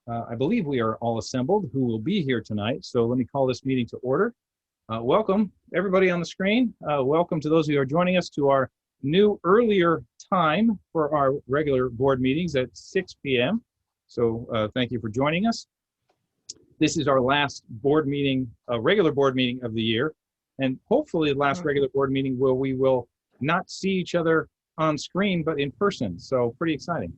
I believe we are all assembled who will be here tonight. So let me call this meeting to order. Welcome, everybody on the screen. Welcome to those who are joining us to our new earlier time for our regular board meetings at 6 p.m. So thank you for joining us. This is our last board meeting, regular board meeting of the year, and hopefully the last regular board meeting where we will not see each other on screen, but in person. So pretty exciting.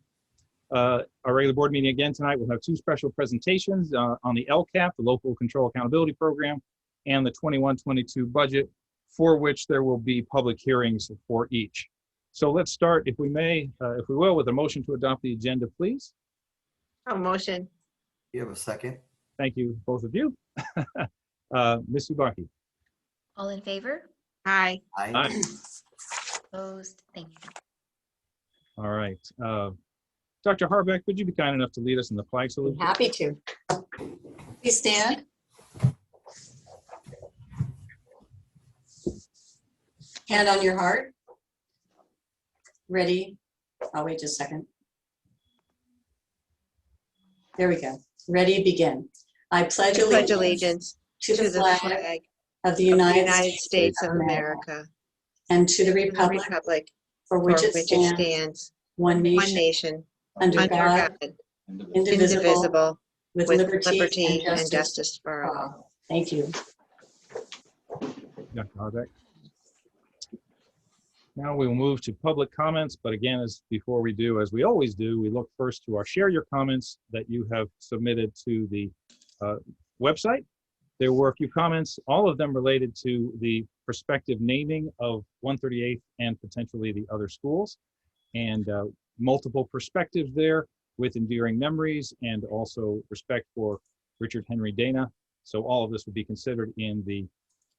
Our regular board meeting again tonight will have two special presentations on the LCAP, the Local Control Accountability Program, and the 21-22 budget, for which there will be public hearings for each. So let's start, if we may, if we will, with a motion to adopt the agenda, please. Oh, motion. You have a second? Thank you, both of you. Ms. Subaki. All in favor? Aye. Aye. Opposed? Thank you. All right. Dr. Harbeck, would you be kind enough to lead us in the flag salute? Happy to. Please stand. Hand on your heart. Ready? I'll wait just a second. There we go. Ready, begin. I pledge allegiance to the flag of the United States of America and to the republic for which it stands, one nation, under God, indivisible, with liberty and justice for all. Thank you. Dr. Harbeck. Now we will move to public comments, but again, as before we do, as we always do, we look first to our share your comments that you have submitted to the website. There were a few comments, all of them related to the prospective naming of 138th and potentially the other schools, and multiple perspectives there with endearing memories and also respect for Richard Henry Dana. So all of this would be considered in the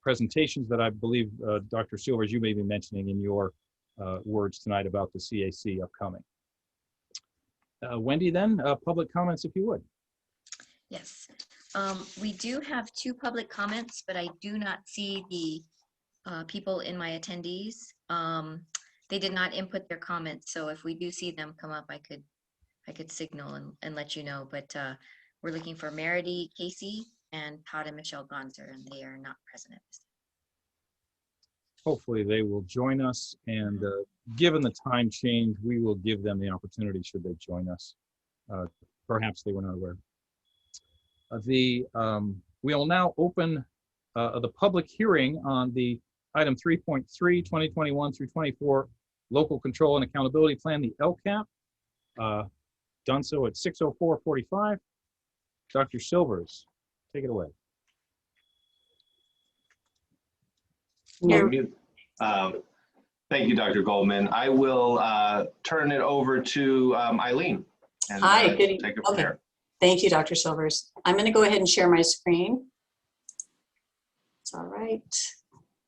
presentations that I believe, Dr. Silvers, you may be mentioning in your words tonight about the CAC upcoming. Wendy, then, public comments if you would. Yes. We do have two public comments, but I do not see the people in my attendees. They did not input their comments, so if we do see them come up, I could signal and let you know. But we're looking for Meredy Casey and Todd and Michelle Gonzer, and they are not present at this time. Hopefully they will join us, and given the time change, we will give them the opportunity should they join us. Perhaps they were not aware. We will now open the public hearing on the item 3.3, 2021 through 24 Local Control and Accountability Plan, the LCAP. Done so at 6:04:45. Dr. Silvers, take it away. Thank you, Dr. Goldman. I will turn it over to Eileen. And, Hi, good take it from there. Thank you, Dr. Silvers. I'm going to go ahead and share my screen. It's all right.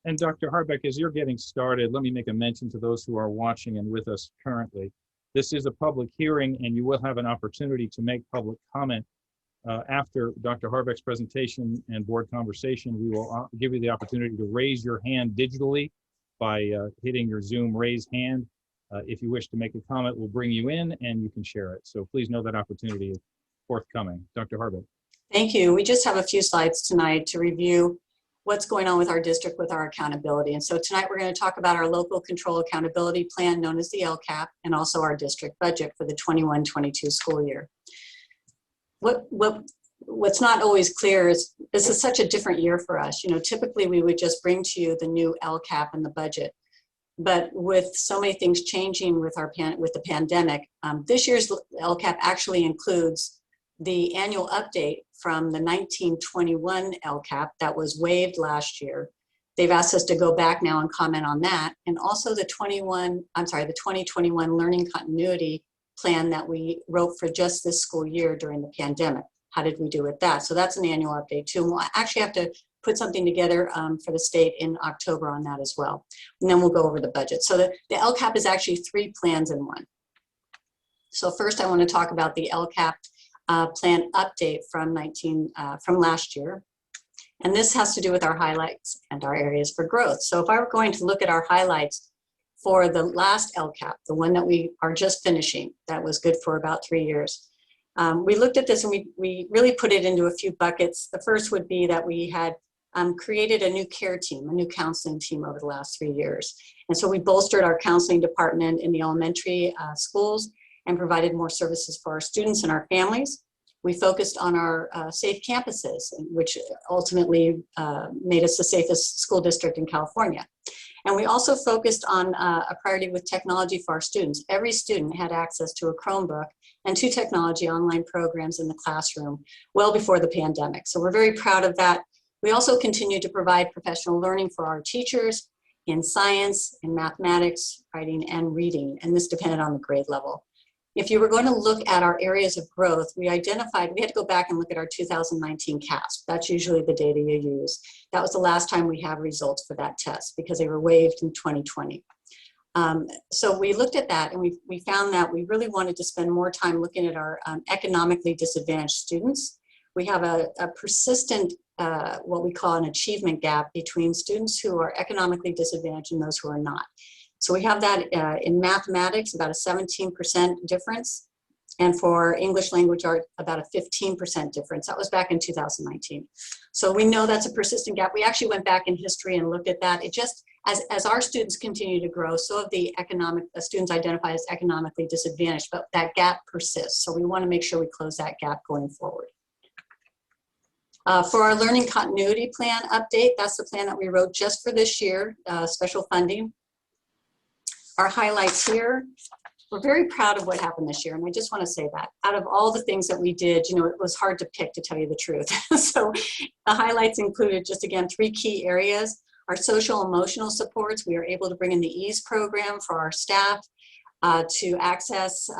And Dr. Harbeck, as you're getting started, let me make a mention to those who are watching and with us currently. This is a public hearing, and you will have an opportunity to make public comment after Dr. Harbeck's presentation and board conversation. We will give you the opportunity to raise your hand digitally by hitting your Zoom raise hand. If you wish to make a comment, we'll bring you in and you can share it. So please know that opportunity is forthcoming. Dr. Harbeck. Thank you. We just have a few slides tonight to review what's going on with our district with our accountability. And so tonight we're going to talk about our local control accountability plan known as the LCAP, and also our district budget for the 21-22 school year. What's not always clear is this is such a different year for us. You know, typically we would just bring to you the new LCAP and the budget, but with so many things changing with the pandemic, this year's LCAP actually includes the annual update from the 1921 LCAP that was waived last year. They've asked us to go back now and comment on that, and also the 2021 learning continuity plan that we wrote for just this school year during the pandemic. How did we do with that? So that's an annual update too. And we'll actually have to put something together for the state in October on that as well. And then we'll go over the budget. So the LCAP is actually 3 plans in one. So first I want to talk about the LCAP plan update from last year. And this has to do with our highlights and our areas for growth. So if I were going to look at our highlights for the last LCAP, the one that we are just finishing, that was good for about 3 years, We looked at this and we really put it into a few buckets. The first would be that we had created a new care team, a new counseling team over the last 3 years. And so we bolstered our counseling department in the elementary schools and provided more services for our students and our families. We focused on our safe campuses, which ultimately made us the safest school district in California. And we also focused on a priority with technology for our students. Every student had access to a Chromebook and to technology online programs in the classroom well before the pandemic. So we're very proud of that. We also continue to provide professional learning for our teachers in science, in mathematics, writing, and reading, and this depended on the grade level. If you were going to look at our areas of growth, we had to go back and look at our 2019 CASP. That's usually the data you use. That was the last time we have results for that test because they were waived in 2020. So we looked at that and we found that we really wanted to spend more time looking at our economically disadvantaged students. We have a persistent, what we call an achievement gap between students who are economically disadvantaged and those who are not. So we have that in mathematics, about a 17% difference, and for English language art, about a 15% difference. That was back in 2019. So we know that's a persistent gap. We actually went back in history and looked at that. It just, as our students continue to grow, so have the students identified as economically disadvantaged, but that gap persists. So we want to make sure we close that gap going forward. For our learning continuity plan update, that's the plan that we wrote just for this year, special funding. Our highlights here, we're very proud of what happened this year, and I just want to say that. Out of all the things that we did, you know, it was hard to pick, to tell you the truth. So the highlights included, just again, 3 key areas. Our social emotional supports, we were able to bring in the EASE program for our staff to access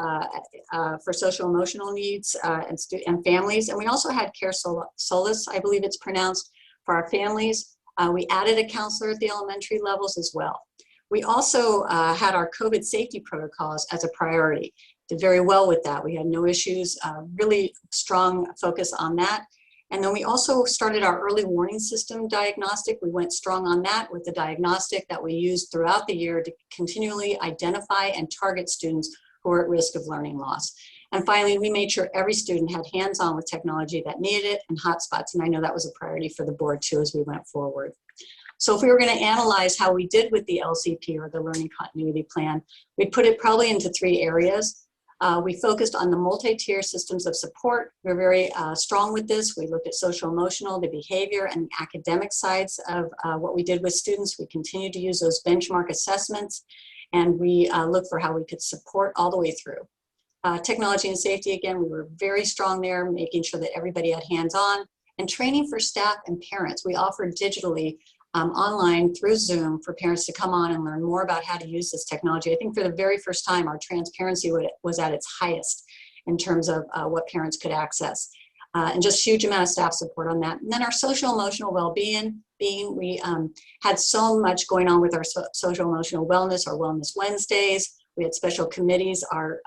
for social emotional needs and families. And we also had Care Solace, I believe it's pronounced, for our families. We added a counselor at the elementary levels as well. We also had our COVID safety protocols as a priority. Did very well with that. We had no issues, really strong focus on that. And then we also started our early warning system diagnostic. We went strong on that with the diagnostic that we used throughout the year to continually identify and target students who are at risk of learning loss. And finally, we made sure every student had hands-on with technology that needed it and hotspots. And I know that was a priority for the board too as we went forward. So if we were going to analyze how we did with the LCP, or the Learning Continuity Plan, we'd put it probably into 3 areas. We focused on the multi-tier systems of support. We're very strong with this. We looked at social emotional, the behavior, and the academic sides of what we did with students. We continued to use those benchmark assessments, and we looked for how we could support all the way through. Technology and safety, again, we were very strong there, making sure that everybody had hands-on, and training for staff and parents. We offered digitally online through Zoom for parents to come on and learn more about how to use this technology. I think for the very first time, our transparency was at its highest in terms of what parents could access. And just huge amount of staff support on that. And then our social emotional well-being, we had so much going on with our social emotional wellness, our Wellness Wednesdays. We had special committees. Our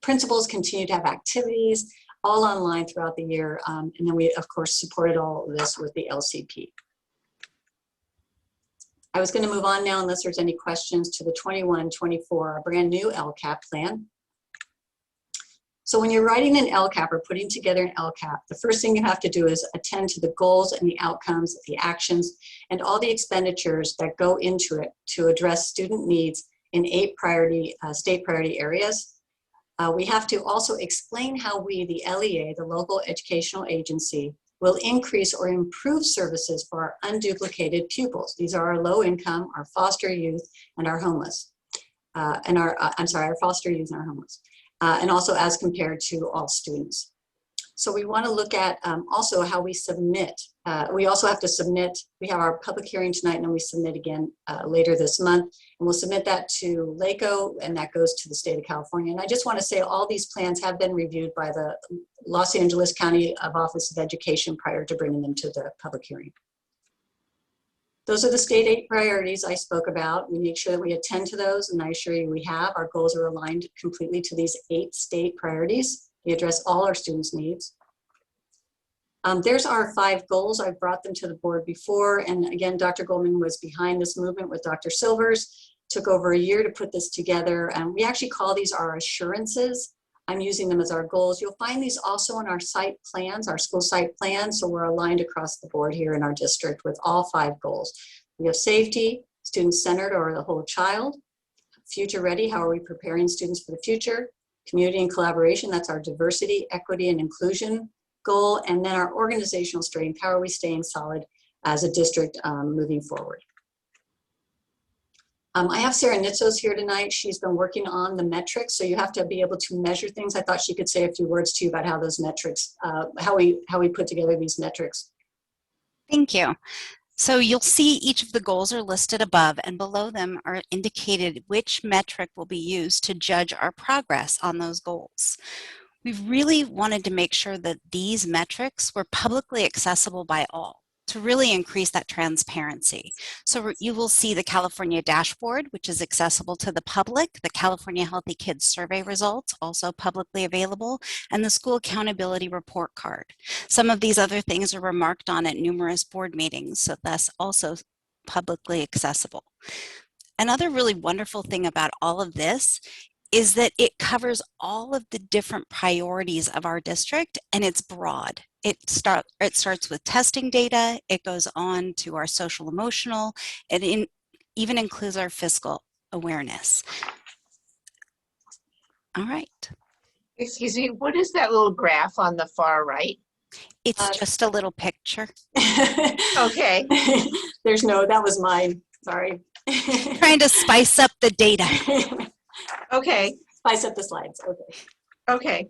principals continue to have activities all online throughout the year. And then we, of course, supported all of this with the LCP. I was going to move on now, unless there's any questions, to the 21-24, our brand new LCAP plan. So when you're writing an LCAP or putting together an LCAP, the first thing you have to do is attend to the goals and the outcomes, the actions, and all the expenditures that go into it to address student needs in 8 priority, state priority areas. We have to also explain how we, the LEA, the local educational agency, will increase or improve services for our unduplicated pupils. These are our low income, our foster youth, and our homeless. Our foster youth and our homeless. And also as compared to all students. So we want to look at also how we submit. We also have to submit, we have our public hearing tonight, and then we submit again later this month. And we'll submit that to LACO, and that goes to the state of California. And I just want to say all these plans have been reviewed by the Los Angeles County Office of Education prior to bringing them to the public hearing. Those are the state 8 priorities I spoke about. We make sure that we attend to those, and I assure you we have. Our goals are aligned completely to these 8 state priorities. We address all our students' needs. There's our 5 goals. I've brought them to the board before, and again, Dr. Goldman was behind this movement with Dr. Silvers. Took over a year to put this together, and we actually call these our assurances I'm using them as our goals. You'll find these also in our site plans, our school site plans. So we're aligned across the board here in our district with all 5 goals. We have safety, student-centered or the whole child, future ready, how are we preparing students for the future, community and collaboration, that's our diversity, equity, and inclusion goal, and then our organizational strength, how are we staying solid as a district moving forward. I have Sarah Nitzos here tonight. She's been working on the metrics, so you have to be able to measure things. I thought she could say a few words to you about how those metrics, how we put together these metrics. Thank you. So you'll see each of the goals are listed above, and below them are indicated which metric will be used to judge our progress on those goals. We've really wanted to make sure that these metrics were publicly accessible by all, to really increase that transparency. So you will see the California dashboard, which is accessible to the public, the California Healthy Kids survey results, also publicly available, and the school accountability report card. Some of these other things are remarked on at numerous board meetings, so that's also publicly accessible. Another really wonderful thing about all of this is that it covers all of the different priorities of our district, and it's broad. It starts with testing data, it goes on to our social emotional, and even includes our fiscal awareness. All right. Excuse me, what is that little graph on the far right? It's just a little picture. Okay. There's no, that was mine, sorry. Trying to spice up the data. Okay. Spice up the slides, okay. Okay.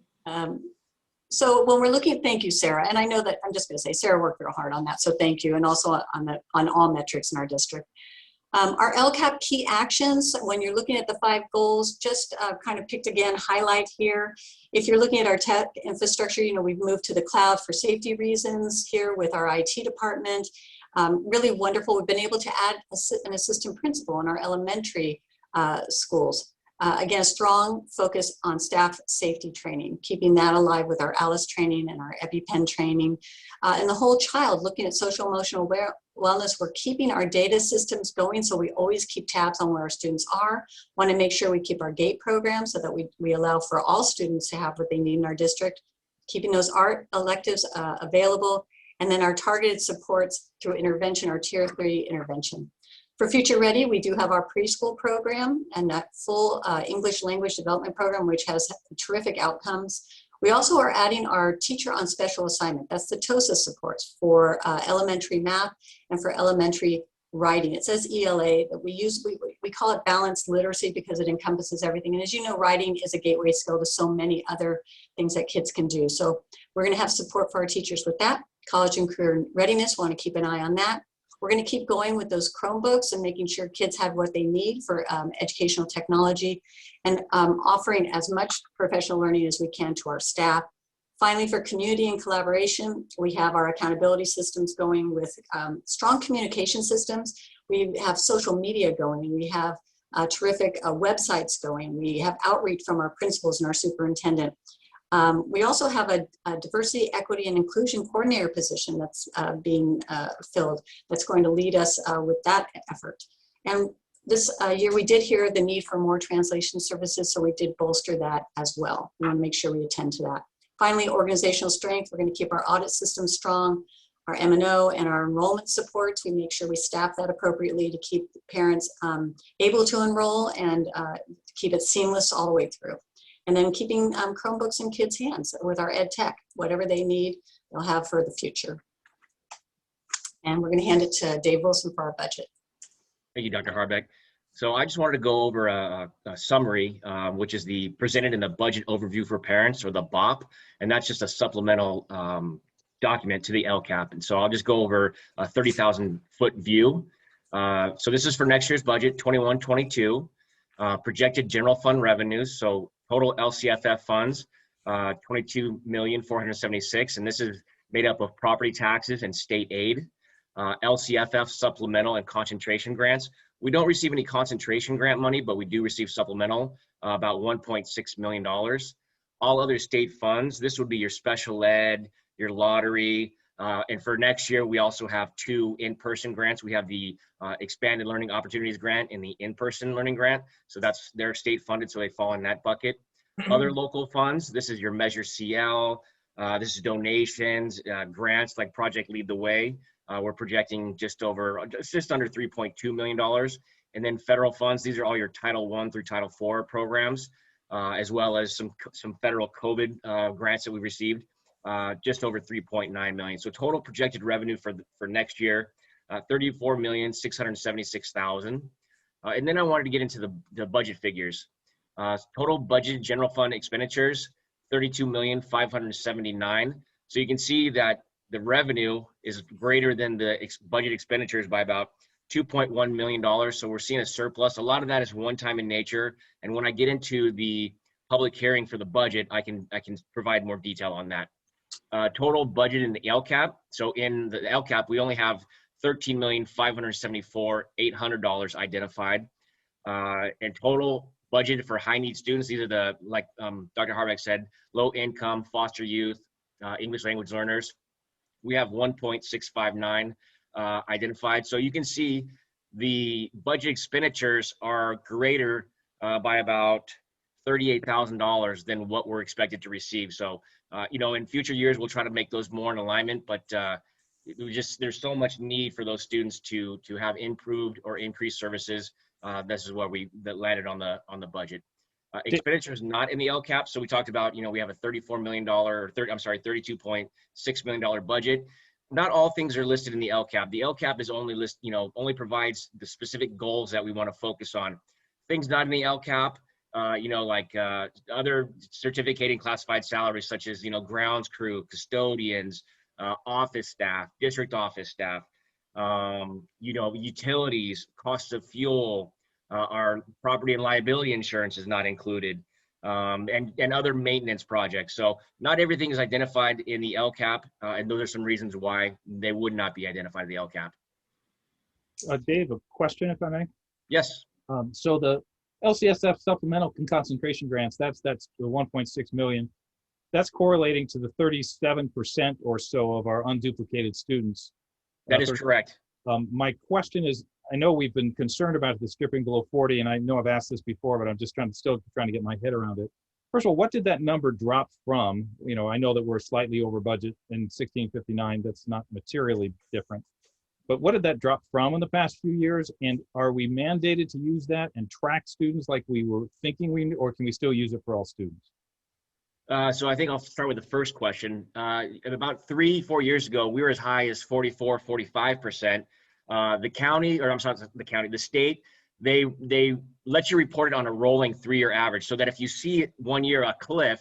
So when we're looking, thank you, Sarah. And I know that, I'm just gonna say, Sarah worked real hard on that, so thank you. And also on all metrics in our district. Our LCAP key actions, when you're looking at the 5 goals, just kind of picked again, highlight here. If you're looking at our tech infrastructure, you know, we've moved to the cloud for safety reasons here with our IT department. Really wonderful. We've been able to add an assistant principal in our elementary schools. Again, strong focus on staff safety training, keeping that alive with our ALICE training and our EpiPen training. And the whole child, looking at social emotional wellness, we're keeping our data systems going, so we always keep tabs on where our students are. Want to make sure we keep our GATE program so that we allow for all students to have what they need in our district, keeping those art electives available, and then our targeted supports through intervention, our Tier 3 intervention. For Future Ready, we do have our preschool program and that full English language development program, which has terrific outcomes. We also are adding our teacher on special assignment. That's the TOSA supports for elementary math and for elementary writing. It says ELA, but we call it balanced literacy because it encompasses everything. And as you know, writing is a gateway skill to so many other things that kids can do. So we're gonna have support for our teachers with that. College and career readiness, wanna keep an eye on that. We're going to keep going with those Chromebooks and making sure kids have what they need for educational technology and offering as much professional learning as we can to our staff. Finally, for community and collaboration, we have our accountability systems going with strong communication systems. We have social media going. We have terrific websites going. We have outreach from our principals and our superintendent. We also have a diversity, equity, and inclusion coordinator position that's being filled that's going to lead us with that effort. And this year we did hear the need for more translation services, so we did bolster that as well. We want to make sure we attend to that. Finally, organizational strength. We're going to keep our audit system strong, our M&O and our enrollment supports. We make sure we staff that appropriately to keep parents able to enroll and keep it seamless all the way through. And then keeping Chromebooks in kids' hands with our ed tech, whatever they need, they'll have for the future. And we're going to hand it to Dave Wilson for our budget. Thank you, Dr. Harbeck. So I just wanted to go over a summary, which is presented in the budget overview for parents, or the BOP, and that's just a supplemental document to the LCAP. And so I'll just go over a 30,000-foot view. So this is for next year's budget, 21-22, projected general fund revenues. So total LCFF funds, 22,476,000, and this is made up of property taxes and state aid. LCFF supplemental and concentration grants. We don't receive any concentration grant money, but we do receive supplemental, about $1.6 million. All other state funds, this would be your special ed, your lottery, and for next year, we also have 2 in-person grants. We have the Expanded Learning Opportunities Grant and the in-person learning grant. So they're state funded, so they fall in that bucket. Other local funds, this is your Measure CL, this is donations, grants like Project Lead the Way. We're projecting just under $3.2 million. And then federal funds, these are all your Title I through Title IV programs, as well as some federal COVID grants that we received, just over 3.9 million. So total projected revenue for next year, 34,676,000. And then I wanted to get into the budget figures. Total budget general fund expenditures, 32,579,000. So you can see that the revenue is greater than the budget expenditures by about $2.1 million. So we're seeing a surplus. A lot of that is one-time in nature. And when I get into the public hearing for the budget, I can provide more detail on that. Total budget in the LCAP. So in the LCAP, we only have $13,574,800 identified. And total budget for high need students, these are the, like Dr. Harbeck said, low income, foster youth, English language learners. We have 1.659 identified. So you can see the budget expenditures are greater by about $38,000 than what we're expected to receive. So, in future years, we'll try to make those more in alignment, but there's so much need for those students to have improved or increased services. This is what that landed on the budget. Expenditures not in the LCAP. So we talked about, we have a $34 million, $32.6 million budget. Not all things are listed in the LCAP. The LCAP is only provides the specific goals that we want to focus on. Things not in the LCAP, like other certificating classified salaries such as, grounds crew, custodians, office staff, district office staff, utilities, costs of fuel, our property and liability insurance is not included, and other maintenance projects. So not everything is identified in the LCAP, and those are some reasons why they would not be identified in the LCAP. Dave, a question, if I may? Yes. So the LCSF supplemental concentration grants, that's the 1.6 million. That's correlating to the 37% or so of our unduplicated students. That is correct. My question is, I know we've been concerned about the stripping below 40, and I know I've asked this before, but I'm just still trying to get my head around it. First of all, what did that number drop from? I know that we're slightly over budget in 1659. That's not materially different. But what did that drop from in the past few years? And are we mandated to use that and track students like we were thinking or can we still use it for all students? So I think I'll start with the first question. About 3-4 years ago, we were as high as 44-45%. The state, they let you report it on a rolling 3-year average, so that if you see 1 year a cliff,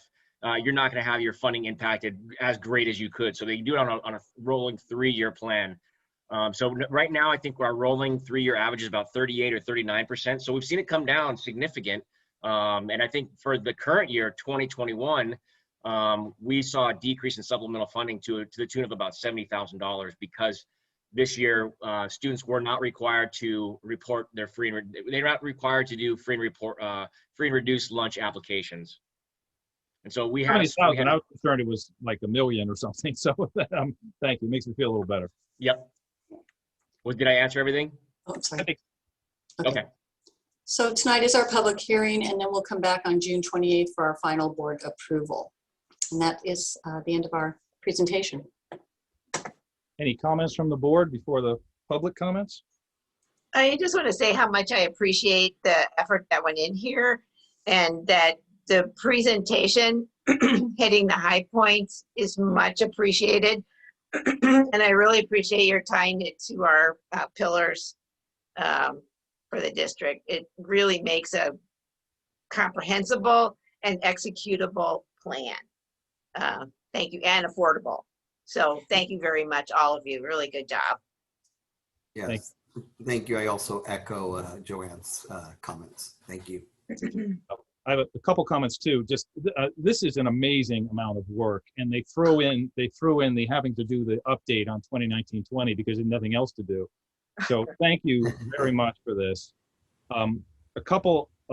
you're not going to have your funding impacted as great as you could. So they do it on a rolling 3-year plan. So right now, I think our rolling 3-year average is about 38 or 39%. So we've seen it come down significant. And I think for the current year, 2021, we saw a decrease in supplemental funding to the tune of about $70,000 because this year students were not required to report their they're not required to do free and reduced lunch applications. And so we have. I was concerned it was like 1 million or something. So thank you. Makes me feel a little better. Yep. Well, did I answer everything? Oh, I'm sorry. Okay. So tonight is our public hearing, and then we'll come back on June 28th for our final board approval. And that is the end of our presentation. Any comments from the board before the public comments? I just want to say how much I appreciate the effort that went in here, and that the presentation hitting the high points is much appreciated. And I really appreciate your tying it to our pillars for the district. It really makes a comprehensible and executable plan. Thank you, and affordable. So thank you very much, all of you. Really good job. Yes, thank you. I also echo Joanne's comments. Thank you. I have a couple comments too. Just this is an amazing amount of work, and they threw in the having to do the update on 2019-20 because there's nothing else to do. So thank you very much for this.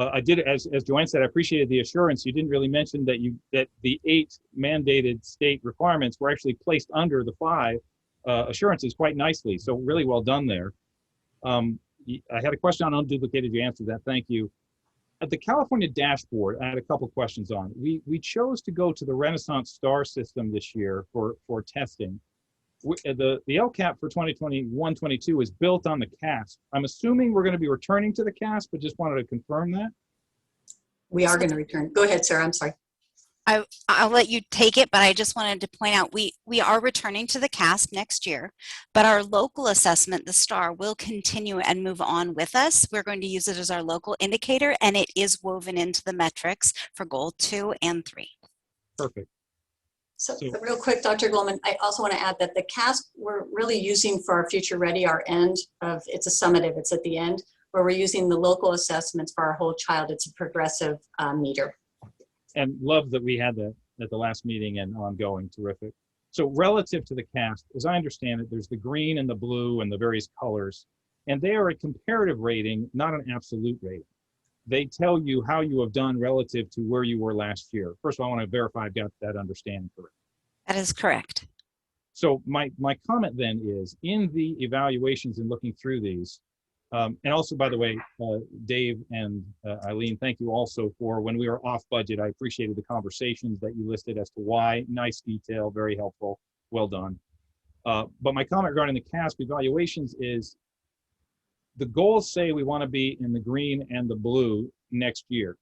I did, as Joanne said, I appreciated the assurance. You didn't really mention that the 8 mandated state requirements were actually placed under the 5 assurances quite nicely. So really well done there. I had a question on unduplicated. You answered that. Thank you. At the California dashboard, I had a couple questions on. We chose to go to the Renaissance Star system this year for testing. The LCAP for 2021-22 is built on the CASP. I'm assuming we're going to be returning to the CASP, but just wanted to confirm that. We are going to return. Go ahead, Sarah. I'm sorry. I'll let you take it, but I just wanted to point out we are returning to the CASP next year, but our local assessment, the STAR, will continue and move on with us. We're going to use it as our local indicator, and it is woven into the metrics for goal 2 and 3. Perfect. So real quick, Dr. Goldman, I also want to add that the CASP we're really using for our Future Ready, our end of, it's a summative, it's at the end, where we're using the local assessments for our whole child. It's a progressive meter. And love that we had that at the last meeting and ongoing. Terrific. So relative to the CASP, as I understand it, there's the green and the blue and the various colors, and they are a comparative rating, not an absolute rating. They tell you how you have done relative to where you were last year. First of all, I want to verify I've got that understanding correct. That is correct. So my comment then is, in the evaluations and looking through these, and also, by the way, Dave and Eileen, thank you also for when we were off budget. I appreciated the conversations that you listed as to why. Nice detail, very helpful. Well done. But my comment regarding the CASP evaluations is the goals say we want to be in the green and the blue next year.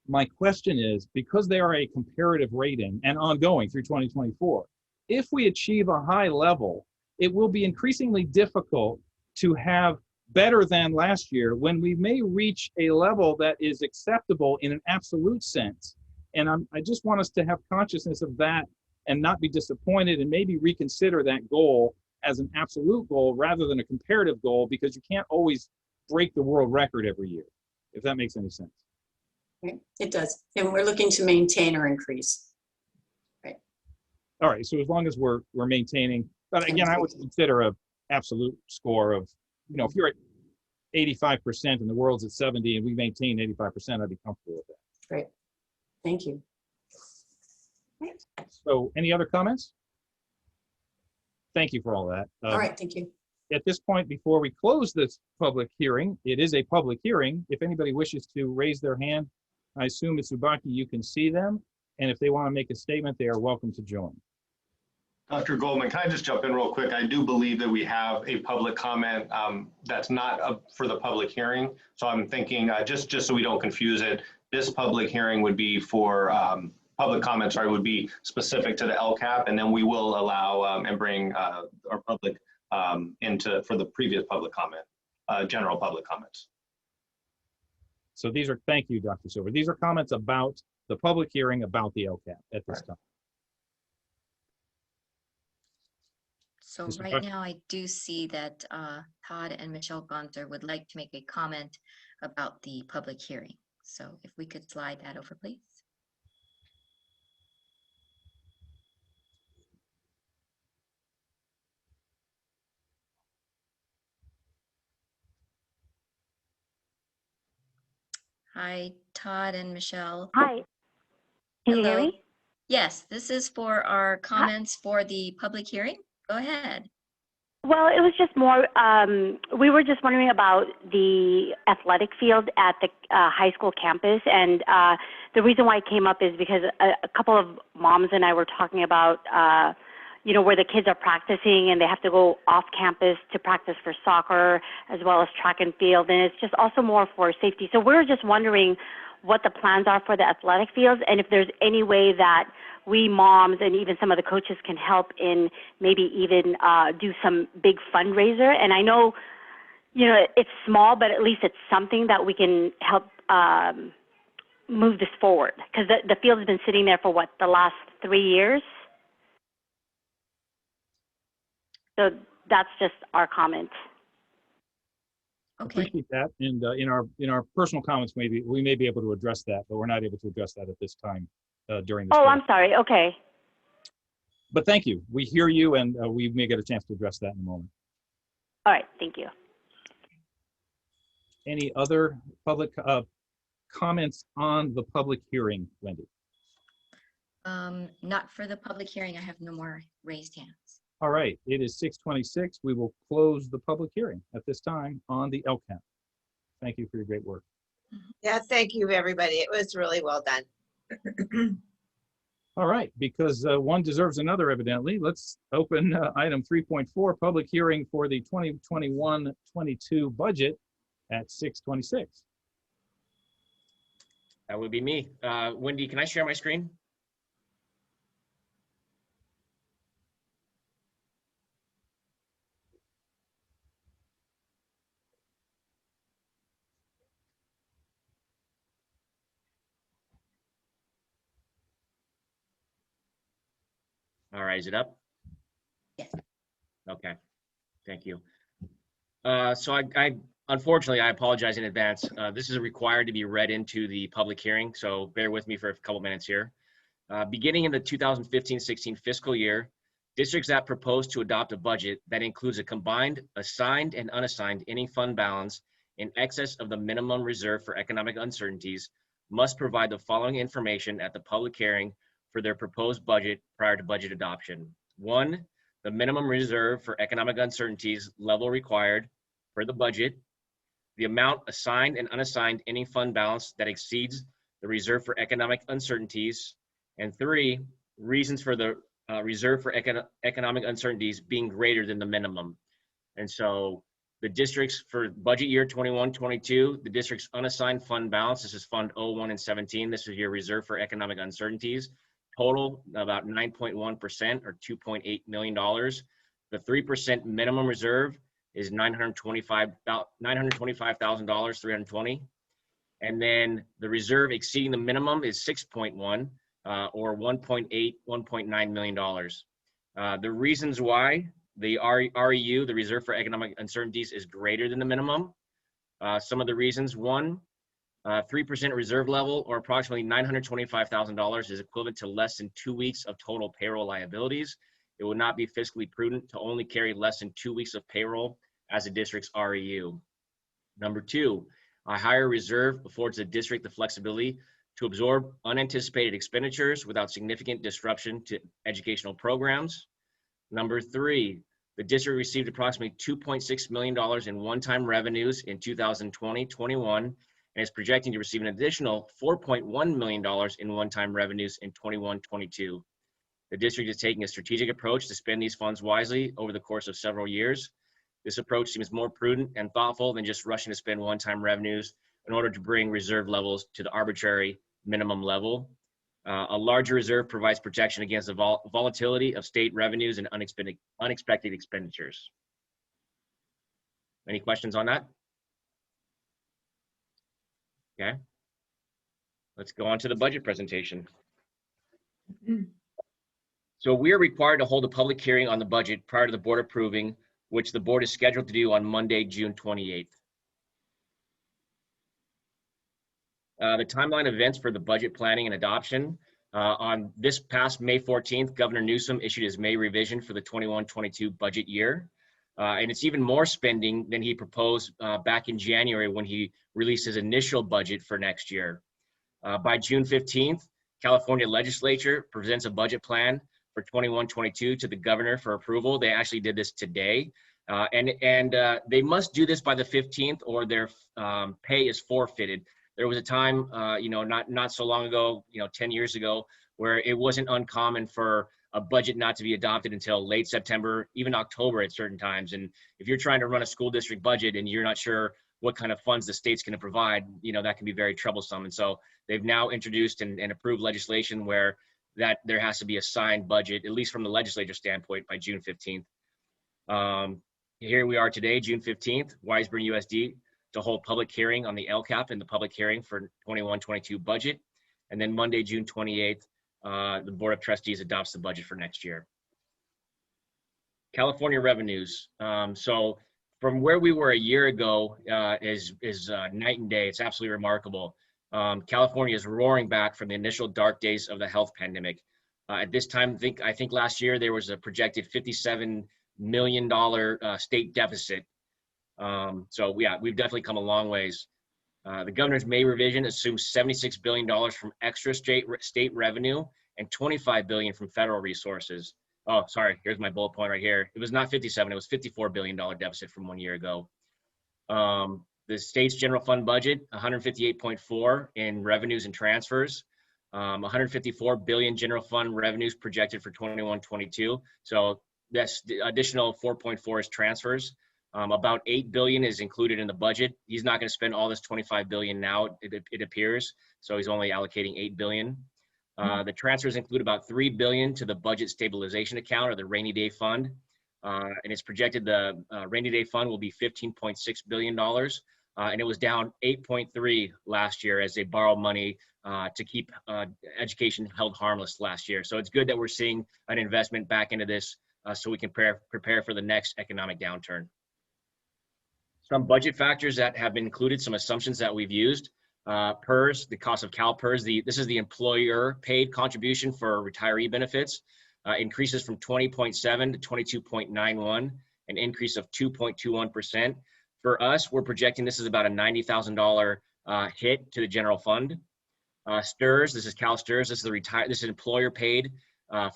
My question is, because they are a comparative rating and ongoing through 2024, if we achieve a high level, it will be increasingly difficult to have better than last year when we may reach a level that is acceptable in an absolute sense. And I just want us to have consciousness of that and not be disappointed, and maybe reconsider that goal as an absolute goal rather than a comparative goal, because you can't always break the world record every year, if that makes any sense. Right. It does. And we're looking to maintain or increase. Right. All right. So as long as we're maintaining, but again, I would consider a absolute score of, you know, if you're at 85% and the world's at 70 and we maintain 85%, I'd be comfortable with that. Great. Thank you. So any other comments? Thank you for all that. All right. Thank you. At this point, before we close this public hearing, it is a public hearing. If anybody wishes to raise their hand, I assume it's Ubaki, you can see them. And if they want to make a statement, they are welcome to join. Dr. Goldman, can I just jump in real quick? I do believe that we have a public comment that's not up for the public hearing. So I'm thinking, just so we don't confuse it, this public hearing would be for public comments, sorry, would be specific to the LCAP, and then we will allow and bring our public for the previous public comment, general public comments. So these are, thank you, Dr. Silver. These are comments about the public hearing about the LCAP at this time. So Mr. right Buck? now, I do see that Todd and Michelle Gonzer would like to make a comment about the public hearing. So if we could slide that over, please. Hi, Todd and Michelle. Hi. Can you hear Hello. me? Yes, this is for our comments for the public hearing. Go ahead. Well, it was just more, we were just wondering about the athletic field at the high school campus. And the reason why it came up is because a couple of moms and I were talking about, you know, where the kids are practicing and they have to go off campus to practice for soccer as well as track and field. And it's just also more for safety. So we're just wondering what the plans are for the athletic fields and if there's any way that we moms and even some of the coaches can help in maybe even do some big fundraiser. And I know, you know, it's small, but at least it's something that we can help move this forward. Because the field has been sitting there for, what, the last 3 years? So that's just our comment. Okay. Appreciate that. And in our personal comments, maybe we may be able to address that, but we're not able to address that at this time during this. Oh, I'm sorry. Okay. But thank you. We hear you, and we may get a chance to address that in a moment. All right. Thank you. Any other public comments on the public hearing, Wendy? Not for the public hearing. I have no more raised hands. All right. It is 6:26. We will close the public hearing at this time on the LCAP. Thank you for your great work. Yeah, thank you, everybody. It was really well done. All right, because one deserves another evidently, let's open item 3.4, public hearing for the 2021-22 budget at 6:26. That would be me. Wendy, can I share my screen? All right, is it up? Yes. Okay, thank you. So unfortunately, I apologize in advance. This is required to be read into the public hearing, so bear with me for a couple minutes here. Beginning in the 2015-16 fiscal year, districts that propose to adopt a budget that includes a combined assigned and unassigned ending fund balance in excess of the minimum reserve for economic uncertainties must provide the following information at the public hearing for their proposed budget prior to budget adoption. 1, the minimum reserve for economic uncertainties level required for the budget, the amount assigned and unassigned ending fund balance that exceeds the reserve for economic uncertainties, and 3, reasons for the reserve for economic uncertainties being greater than the minimum. And so the districts for budget year 21-22, the district's unassigned fund balance, this is Fund 01 and 17, this is your reserve for economic uncertainties, total about 9.1% or $2.8 million. The 3% minimum reserve is $925,000, 320. And then the reserve exceeding the minimum is 6.1 or $1.9 million. The reasons why the REU, the reserve for economic uncertainties, is greater than the minimum. Some of the reasons: 1, 3% reserve level, or approximately $925,000, is equivalent to less than 2 weeks of total payroll liabilities. It would not be fiscally prudent to only carry less than 2 weeks of payroll as a district's REU. Number 2, a higher reserve affords the district the flexibility to absorb unanticipated expenditures without significant disruption to educational programs. Number 3, the district received approximately $2.6 million in one-time revenues in 2020-21 and is projecting to receive an additional $4.1 million in one-time revenues in 21-22. The district is taking a strategic approach to spend these funds wisely over the course of several years. This approach seems more prudent and thoughtful than just rushing to spend one-time revenues in order to bring reserve levels to the arbitrary minimum level. A larger reserve provides protection against the volatility of state revenues and unexpected expenditures. Any questions on that? Okay. Let's go on to the budget presentation. So we are required to hold a public hearing on the budget prior to the board approving, which the board is scheduled to do on Monday, June 28th. The timeline events for the budget planning and adoption. On this past May 14th, Governor Newsom issued his May revision for the 21-22 budget year. And it's even more spending than he proposed back in January when he released his initial budget for next year. By June 15th, California legislature presents a budget plan for 21-22 to the governor for approval. They actually did this today. And they must do this by the 15th or their pay is forfeited. There was a time, not so long ago, 10 years ago, where it wasn't uncommon for a budget not to be adopted until late September, even October at certain times. And if you're trying to run a school district budget and you're not sure what kind of funds the state's going to provide, that can be very troublesome. And so they've now introduced and approved legislation where that there has to be a signed budget, at least from the legislature standpoint, by June 15th. Here we are today, June 15th, Weisburn USD to hold public hearing on the LCAP and the public hearing for 21-22 budget. And then Monday, June 28th, the Board of Trustees adopts the budget for next year. California revenues. So from where we were a year ago is night and day. It's absolutely remarkable. California is roaring back from the initial dark days of the health pandemic. At this time, I think last year there was a projected $57 million state deficit. So yeah, we've definitely come a long ways. The governor's May revision assumes $76 billion from extra state revenue and $25 billion from federal resources. Oh, sorry, here's my bullet point right here. It was not 57, it was $54 billion deficit from 1 year ago. The state's general fund budget, 158.4 in revenues and transfers. 154 billion general fund revenues projected for 21-22. So that's the additional 4.4 is transfers. About 8 billion is included in the budget. He's not going to spend all this 25 billion now, it appears. So he's only allocating 8 billion. The transfers include about 3 billion to the budget stabilization account, or the rainy day fund. And it's projected the rainy day fund will be $15.6 billion. And it was down 8.3 last year as they borrowed money to keep education held harmless last year. So it's good that we're seeing an investment back into this so we can prepare for the next economic downturn. Some budget factors that have been included, some assumptions that we've used. PERS, the cost of CalPERS, this is the employer paid contribution for retiree benefits, increases from 20.7 to 22.91, an increase of 2.21%. For us, we're projecting this is about a $90,000 hit to the general fund. STRS, this is CalSTRS, this is employer paid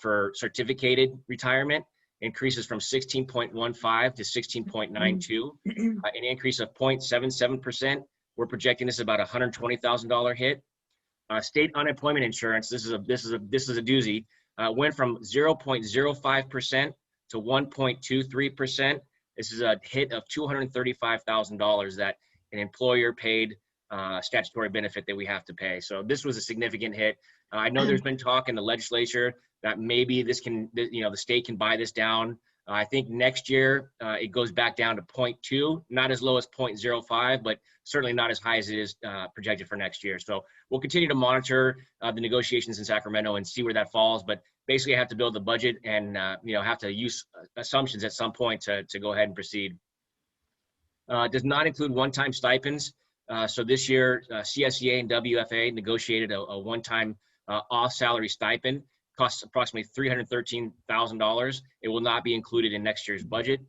for certificated retirement, increases from 16.15 to 16.92, an increase of 0.77%. We're projecting this is about a $120,000 hit. State unemployment insurance, this is a doozy, went from 0.05% to 1.23%. This is a hit of $235,000 that an employer paid statutory benefit that we have to pay. So this was a significant hit. I know there's been talk in the legislature that maybe this can, the state can buy this down. I think next year it goes back down to 0.2, not as low as 0.05, but certainly not as high as it is projected for next year. So we'll continue to monitor the negotiations in Sacramento and see where that falls. But basically, I have to build the budget and have to use assumptions at some point to go ahead and proceed. Does not include one-time stipends. So this year, CSEA and WFA negotiated a one-time off-salary stipend. Costs approximately $313,000. It will not be included in next year's budget.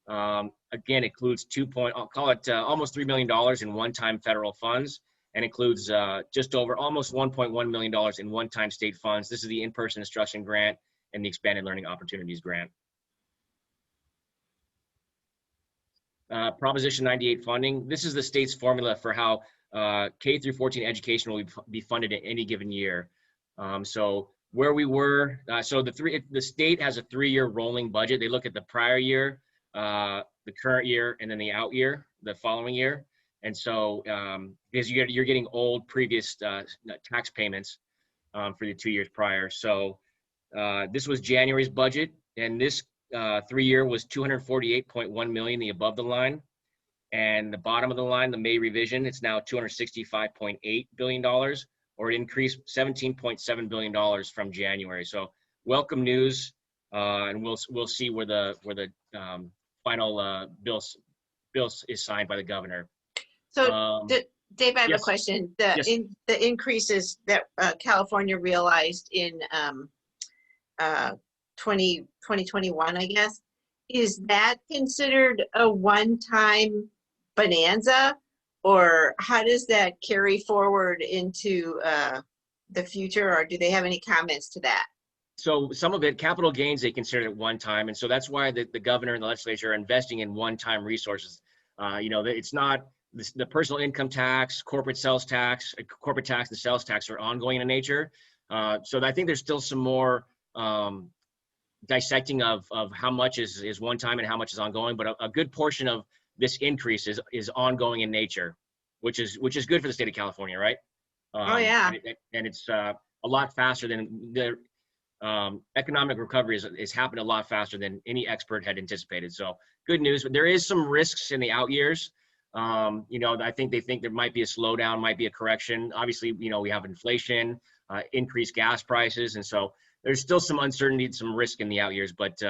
Again, includes almost $3 million in one-time federal funds, and includes just over almost $1.1 million in one-time state funds. This is the in-person instruction grant and the expanded learning opportunities grant. Proposition 98 funding. This is the state's formula for how K through 14 education will be funded in any given year. So where we were, so the state has a 3-year rolling budget. They look at the prior year, the current year, and then the out year, the following year. And so because you're getting old previous tax payments for the 2 years prior. So this was January's budget, and this 3-year was $248.1 million, the above the line. And the bottom of the line, the May revision, it's now $265.8 billion, or it increased $17.7 billion from January. So welcome news, and we'll see where the final bill is signed by the governor. So Dave, I have yes. a question. Yes. The increases that California realized in 2021, I guess, is that considered a one-time bonanza? Or how does that carry forward into the future, or do they have any comments to that? So some of it, capital gains, they consider it one time. And so that's why the governor and the legislature are investing in one-time resources. It's not the personal income tax, corporate sales tax, corporate tax, and sales tax are ongoing in nature. So I think there's still some more dissecting of how much is one time and how much is ongoing. But a good portion of this increase is ongoing in nature, which is good for the state of California, right? Oh yeah. And it's a lot faster than the economic recovery is happened a lot faster than any expert had anticipated. So good news, but there is some risks in the out years. I think they think there might be a slowdown, might be a correction. Obviously, we have inflation, increased gas prices, and so there's still some uncertainty, some risk in the out years. But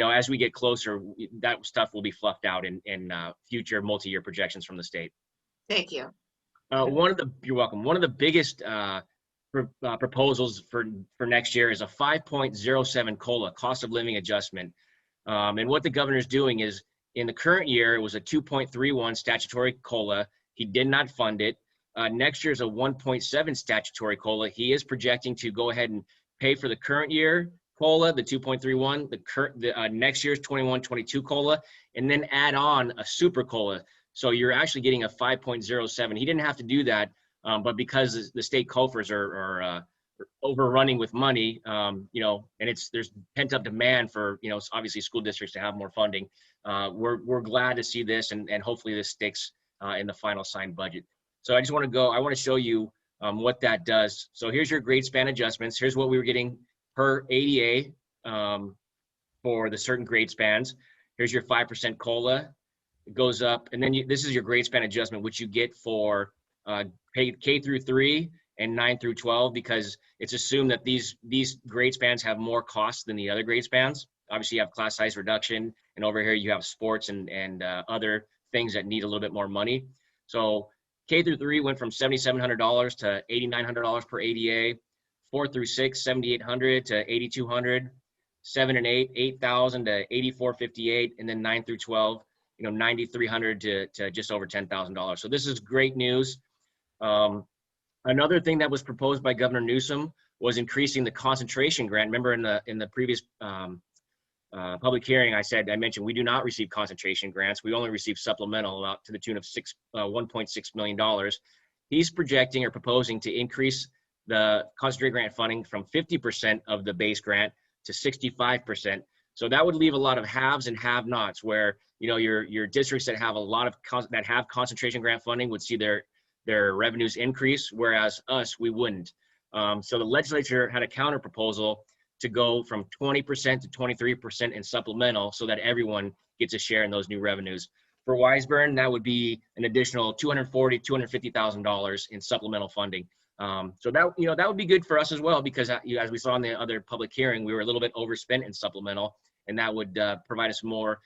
as we get closer, that stuff will be fluffed out in future multi-year projections from the state. Thank you. You're welcome. One of the biggest proposals for next year is a 5.07 COLA, cost of living adjustment. And what the governor's doing is, in the current year, it was a 2.31 statutory COLA. He did not fund it. Next year is a 1.7 statutory COLA. He is projecting to go ahead and pay for the current year COLA, the 2.31, the next year's 21-22 COLA, and then add on a super COLA. So you're actually getting a 5.07. He didn't have to do that, but because the state coffers are overrunning with money, you know, and there's pent up demand for, you know, obviously school districts to have more funding. We're glad to see this, and hopefully this sticks in the final signed budget. So I want to show you what that does. So here's your grade span adjustments. Here's what we were getting per ADA for the certain grade spans. Here's your 5% COLA. It goes up, and then this is your grade span adjustment, which you get for K through 3 and 9 through 12, because it's assumed that these grade spans have more costs than the other grade spans. Obviously, you have class size reduction, and over here you have sports and other things that need a little bit more money. So K through 3 went from $7,700 to $8,900 per ADA. 4 through 6, $7,800 to $8,200. 7 and 8, $8,000 to $8,458, and then 9 through 12, you know, $9,300 to just over $10,000. So this is great news. Another thing that was proposed by Governor Newsom was increasing the concentration grant. Remember in the previous public hearing, I mentioned we do not receive concentration grants. We only receive supplemental out to the tune of $1.6 million. He's projecting or proposing to increase the concentrated grant funding from 50% of the base grant to 65%. So that would leave a lot of haves and have-nots, where, you know, your districts that have a lot of that have concentration grant funding would see their revenues increase, whereas us, we wouldn't. So the legislature had a counter proposal to go from 20% to 23% in supplemental, so that everyone gets a share in those new revenues. For Wiseburn, that would be an additional $240,000, $250,000 in supplemental funding. So that, you know, that would be good for us as well, because as we saw in the other public hearing, we were a little bit overspent in supplemental, and that would provide us more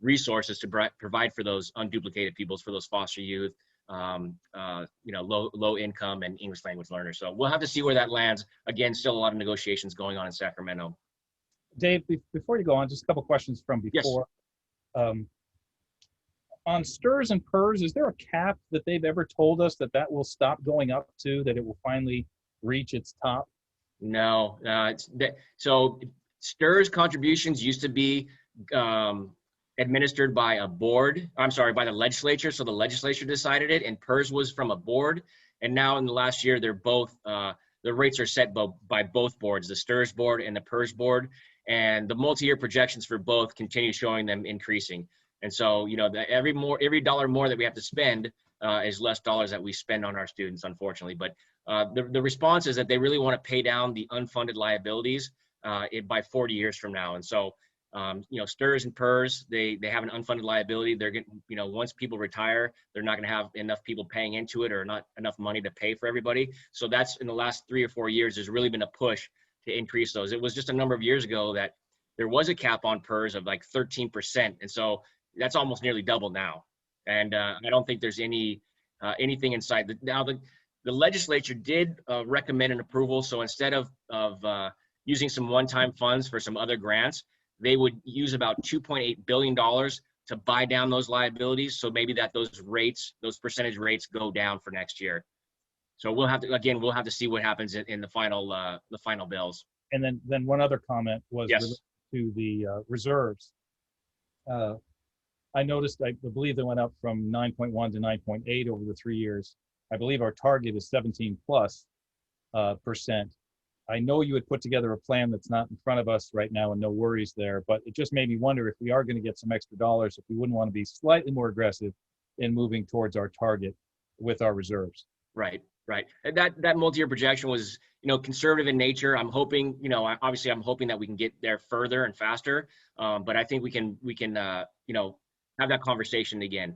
resources to provide for those unduplicated pupils, for those foster youth, you know, low income and English language learners. So we'll have to see where that lands. Again, still a lot of negotiations going on in Sacramento. Dave, before you go on, just a couple questions from before. Yes. On STRS and PERS, is there a cap that they've ever told us that will stop going up to, that it will finally reach its top? No, so STRS contributions used to be administered by a board, by the legislature. So the legislature decided it, and PERS was from a board. And now in the last year, they're both, the rates are set by both boards, the STRS board and the PERS board. And the multi-year projections for both continue showing them increasing. And so, you know, every dollar more that we have to spend is less dollars that we spend on our students, unfortunately. But the response is that they really want to pay down the unfunded liabilities by 40 years from now. And so, you know, STRS and PERS, they have an unfunded liability. They're getting, you know, once people retire, they're not going to have enough people paying into it, or not enough money to pay for everybody. So that's, in the last 3 or 4 years, there's really been a push to increase those. It was just a number of years ago that there was a cap on PERS of like 13%. And so that's almost nearly double now. And I don't think there's anything inside. Now the legislature did recommend an approval. So instead of using some one-time funds for some other grants, they would use about $2.8 billion to buy down those liabilities. So maybe those percentage rates go down for next year. So we'll have to see what happens in the final bills. And then one other comment was yes, related to the reserves. I noticed, I believe they went up from 9.1 to 9.8 over the 3 years. I believe our target is 17+%. I know you had put together a plan that's not in front of us right now, and no worries there, but it just made me wonder, if we are going to get some extra dollars, if we wouldn't want to be slightly more aggressive in moving towards our target with our reserves. Right. And that multi-year projection was, you know, conservative in nature. I'm hoping, you know, obviously I'm hoping that we can get there further and faster, but I think we can you know, have that conversation again.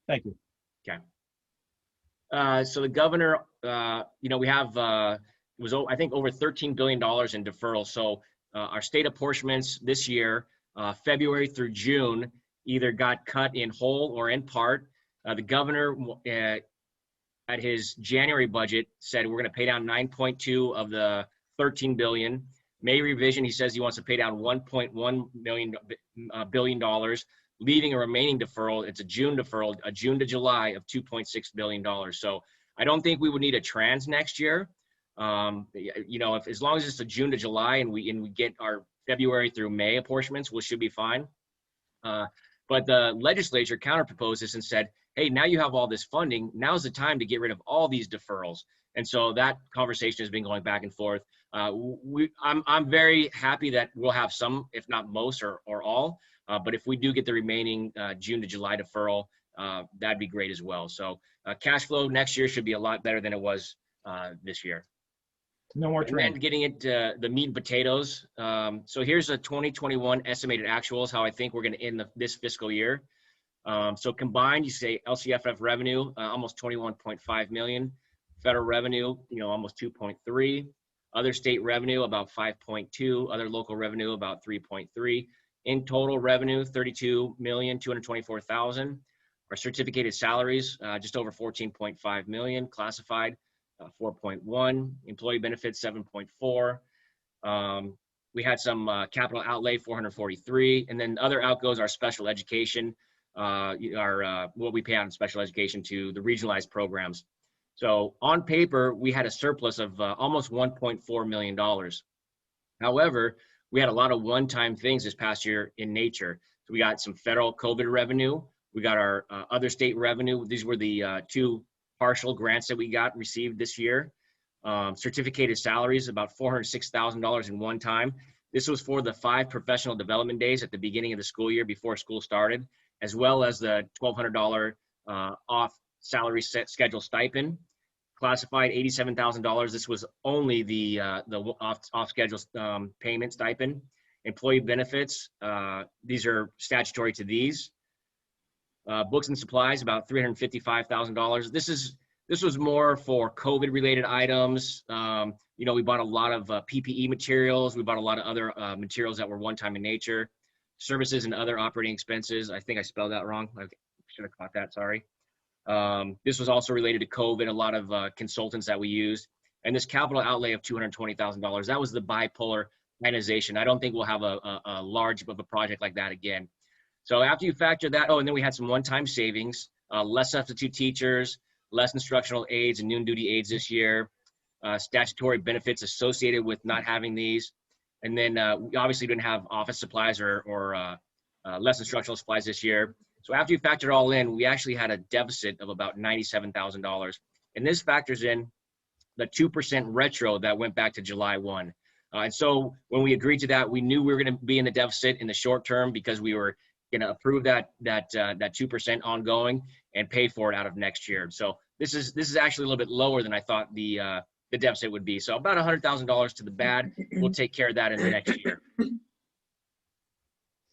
Thank you. Okay. So the governor, you know, we have, I think over $13 billion in deferrals. So our state apportionments this year, February through June, either got cut in whole or in part. The governor at his January budget said we're going to pay down 9.2 of the 13 billion. May revision, he says he wants to pay down $1.1 billion, leaving a remaining deferral. It's a June deferral, a June to July of $2.6 billion. So I don't think we would need a trans next year. You know, as long as it's a June to July and we get our February through May apportionments, we should be fine. But the legislature counterproposed this and said, hey, now you have all this funding. Now's the time to get rid of all these deferrals. And so that conversation has been going back and forth. I'm very happy that we'll have some, if not most or all. But if we do get the remaining June to July deferral, that'd be great as well. So cash flow next year should be a lot better than it was this year. No more And train. then getting into the meat and potatoes. So here's a 2021 estimated actuals, how I think we're going to end this fiscal year. So combined, you say LCFF revenue, almost 21.5 million. Federal revenue, almost 2.3. Other state revenue, about 5.2. Other local revenue, about 3.3. In total revenue, 32,224,000. Our certificated salaries, just over 14.5 million. Classified, 4.1. Employee benefits, 7.4. We had some capital outlay, 443. And then other outgoes, our special education, what we pay out in special education to the regionalized programs. So on paper, we had a surplus of almost $1.4 million. However, we had a lot of one-time things this past year in nature. So we got some federal COVID revenue. We got our other state revenue. These were the two partial grants that we received this year. Certificated salaries, about $406,000 in one time. This was for the 5 professional development days at the beginning of the school year before school started, as well as the $1,200 off salary schedule stipend. Classified $87,000. This was only the off schedule payment stipend. Employee benefits, these are statutory to these. Books and supplies, about $355,000. This was more for COVID related items. We bought a lot of PPE materials. We bought a lot of other materials that were one time in nature. Services and other operating expenses. I think I spelled that wrong. I should have caught that, sorry. This was also related to COVID, a lot of consultants that we used. And this capital outlay of $220,000, that was the bipolar ionization. I don't think we'll have a large of a project like that again. So after you factor that, and then we had some one-time savings, less substitute teachers, less instructional aides and noon duty aides this year, statutory benefits associated with not having these. And then we obviously didn't have office supplies or less instructional supplies this year. So after you factor it all in, we actually had a deficit of about $97,000. And this factors in the 2% retro that went back to July 1. And so when we agreed to that, we knew we were going to be in the deficit in the short term because we were going to approve that 2% ongoing and pay for it out of next year. So this is actually a little bit lower than I thought the deficit would be. So about $100,000 to the bad. We'll take care of that in the next year.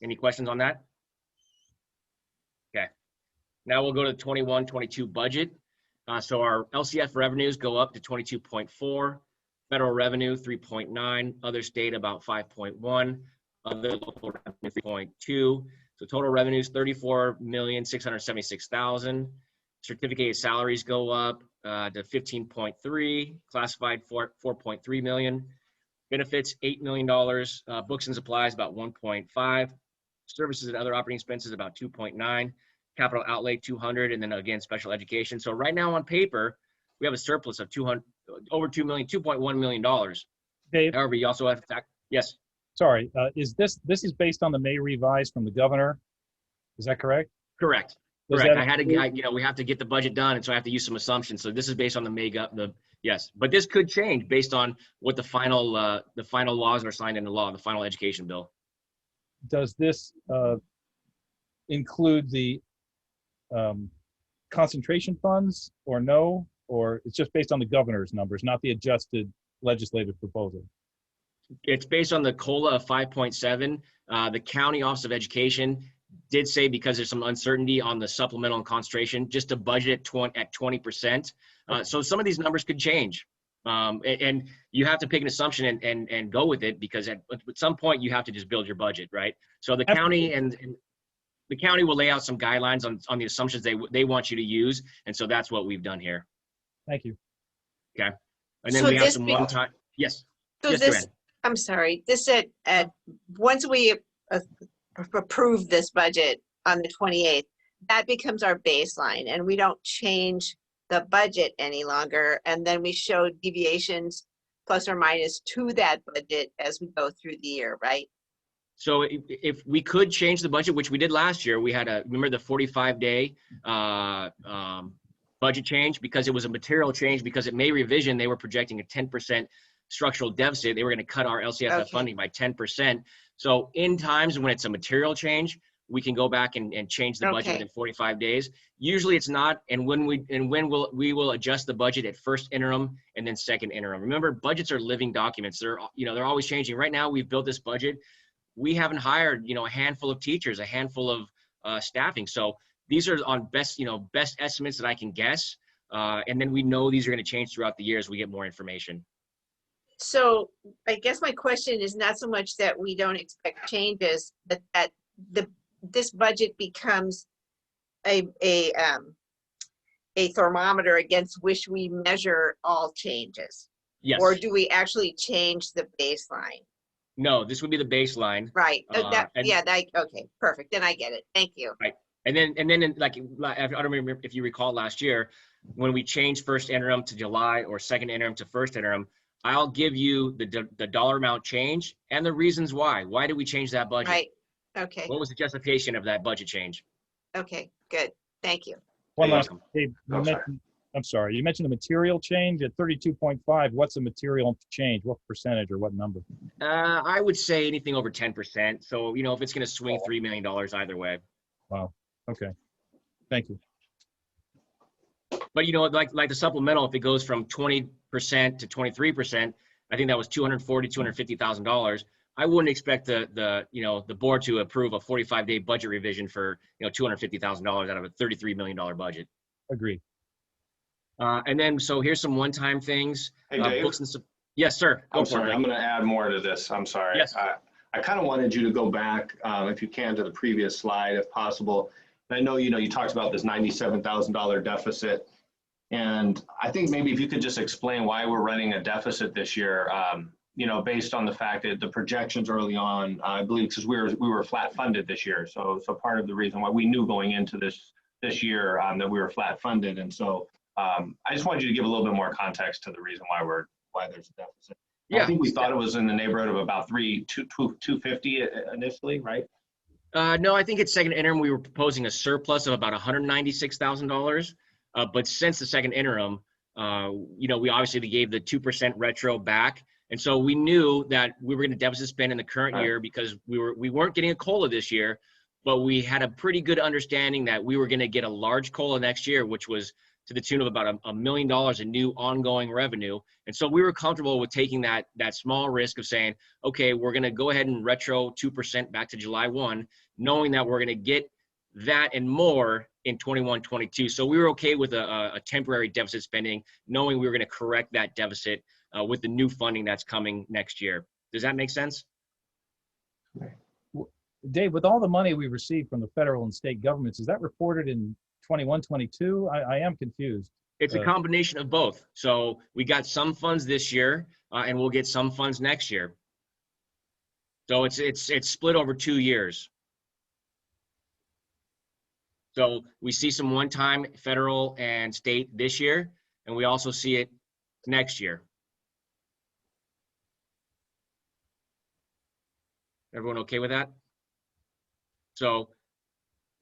Any questions on that? Okay. Now we'll go to the 21-22 budget. So our LCF revenues go up to 22.4, federal revenue 3.9, other state about 5.1, other local revenue 3.2. So total revenues 34,676,000. Certificated salaries go up to 15.3, classified 4.3 million. Benefits $8 million. Books and supplies about 1.5. Services and other operating expenses about 2.9. Capital outlay 200, and then again special education. So right now on paper we have a surplus of $2.1 million. Dave, However, you also have to yes. sorry, this is based on the May revise from the governor? Is that correct? Correct. Does Correct. that I had to, we have to get the budget done, and so I have to use some assumptions. So this is based on the yes, but this could change based on what the final laws are signed into law, the final education bill. Does this include the concentration funds or no? Or it's just based on the governor's numbers, not the adjusted legislative proposal? It's based on the COLA of 5.7. The County Office of Education did say, because there's some uncertainty on the supplemental and concentration, just to budget at 20%. So some of these numbers could change. And you have to pick an assumption and go with it, because at some point you have to just build your budget, right? So the county and the county will lay out some guidelines on the assumptions they want you to use. And so that's what we've done here. Thank you. Okay. And then So we have this some be- one-time, yes. So Yes, this, Joanne. I'm sorry, this at once we approve this budget on the 28th, that becomes our baseline, and we don't change the budget any longer. And then we show deviations plus or minus to that budget as we go through the year, right? So if we could change the budget, which we did last year, we had remember the 45-day budget change, because it was a material change, because at May revision, they were projecting a 10% structural deficit. They were going to cut our LCFF funding by 10%. So in times when it's a material change, we can go back and change the budget within 45 days. Usually it's not, and we will adjust the budget at first interim and then second interim. Remember, budgets are living documents. They're always changing. Right now, we've built this budget. We haven't hired, a handful of teachers, a handful of staffing. So these are on best estimates that I can guess. And then we know these are going to change throughout the year as we get more information. So I guess my question is not so much that we don't expect changes, but that this budget becomes a thermometer against which we measure all changes. Yes. Or do we actually change the baseline? No, this would be the baseline. Right. Okay, perfect. Then I get it. Thank you. Right. And then I don't remember if you recall last year when we changed first interim to July or second interim to first interim, I'll give you the dollar amount change and the reasons why. Why did we change that budget? Right. Okay. What was the justification of that budget change? Okay, good. Thank you. One last, welcome. Dave, I'm sorry, you mentioned the material change at 32.5. What's a material change? What percentage or what number? I would say anything over 10%. So, if it's going to swing $3 million either way. Wow. Okay. Thank you. But, like the supplemental, if it goes from 20% to 23%, I think that was $250,000. I wouldn't expect the board to approve a 45-day budget revision for, $250,000 out of a $33 million budget. Agreed. And then, so here's some one-time things. Hey, Dave. Yes, sir. I'm sorry. I'm going to add more to this. I'm sorry. Yes. I kind of wanted you to go back, if you can, to the previous slide, if possible. And I know, you talked about this $97,000 deficit. And I think maybe if you could just explain why we're running a deficit this year, based on the fact that the projections early on, I believe, because we were flat funded this year. So part of the reason why we knew going into this year that we were flat funded. And so I just wanted you to give a little bit more context to the reason why there's a deficit. Yeah. I think we thought it was in the neighborhood of about 250 initially, right? No, I think at second interim, we were proposing a surplus of about $196,000. But since the second interim, we obviously gave the 2% retro back. And so we knew that we were going to deficit spend in the current year because we weren't getting a COLA this year, but we had a pretty good understanding that we were going to get a large COLA next year, which was to the tune of about $1 million in new ongoing revenue. And so we were comfortable with taking that small risk of saying, okay, we're going to go ahead and retro 2% back to July 1, knowing that we're going to get that and more in 21-22. So we were okay with a temporary deficit spending, knowing we were going to correct that deficit with the new funding that's coming next year. Does that make sense? Dave, with all the money we received from the federal and state governments, is that reported in 21-22? I am confused. It's a combination of both. So we got some funds this year and we'll get some funds next year. So it's split over 2 years. So we see some one-time federal and state this year, and we also see it next year. Everyone okay with that? So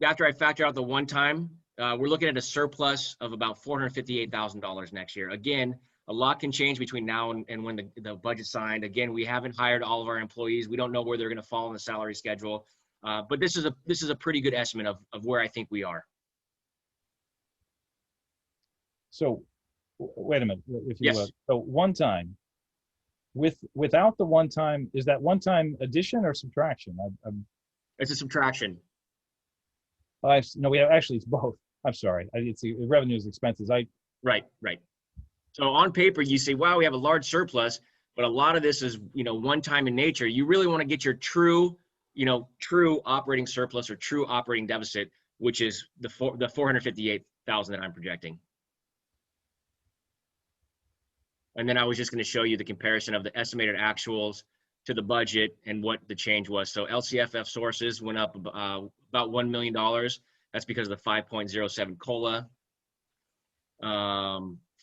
after I factor out the one-time, we're looking at a surplus of about $458,000 next year. Again, a lot can change between now and when the budget's signed. Again, we haven't hired all of our employees. We don't know where they're going to fall in the salary schedule. But this is a pretty good estimate of where I think we are. So, wait a minute, if you Yes. will. So one time, without the one time, is that one time addition or subtraction? It's a subtraction. No, it's both. I'm sorry. It's the revenues, expenses. Right. So on paper, you say, wow, we have a large surplus, but a lot of this is, one time in nature. You really want to get your true operating surplus or true operating deficit, which is the $458,000 that I'm projecting. And then I was just going to show you the comparison of the estimated actuals to the budget and what the change was. So LCFF sources went up about $1 million. That's because of the 5.07 COLA.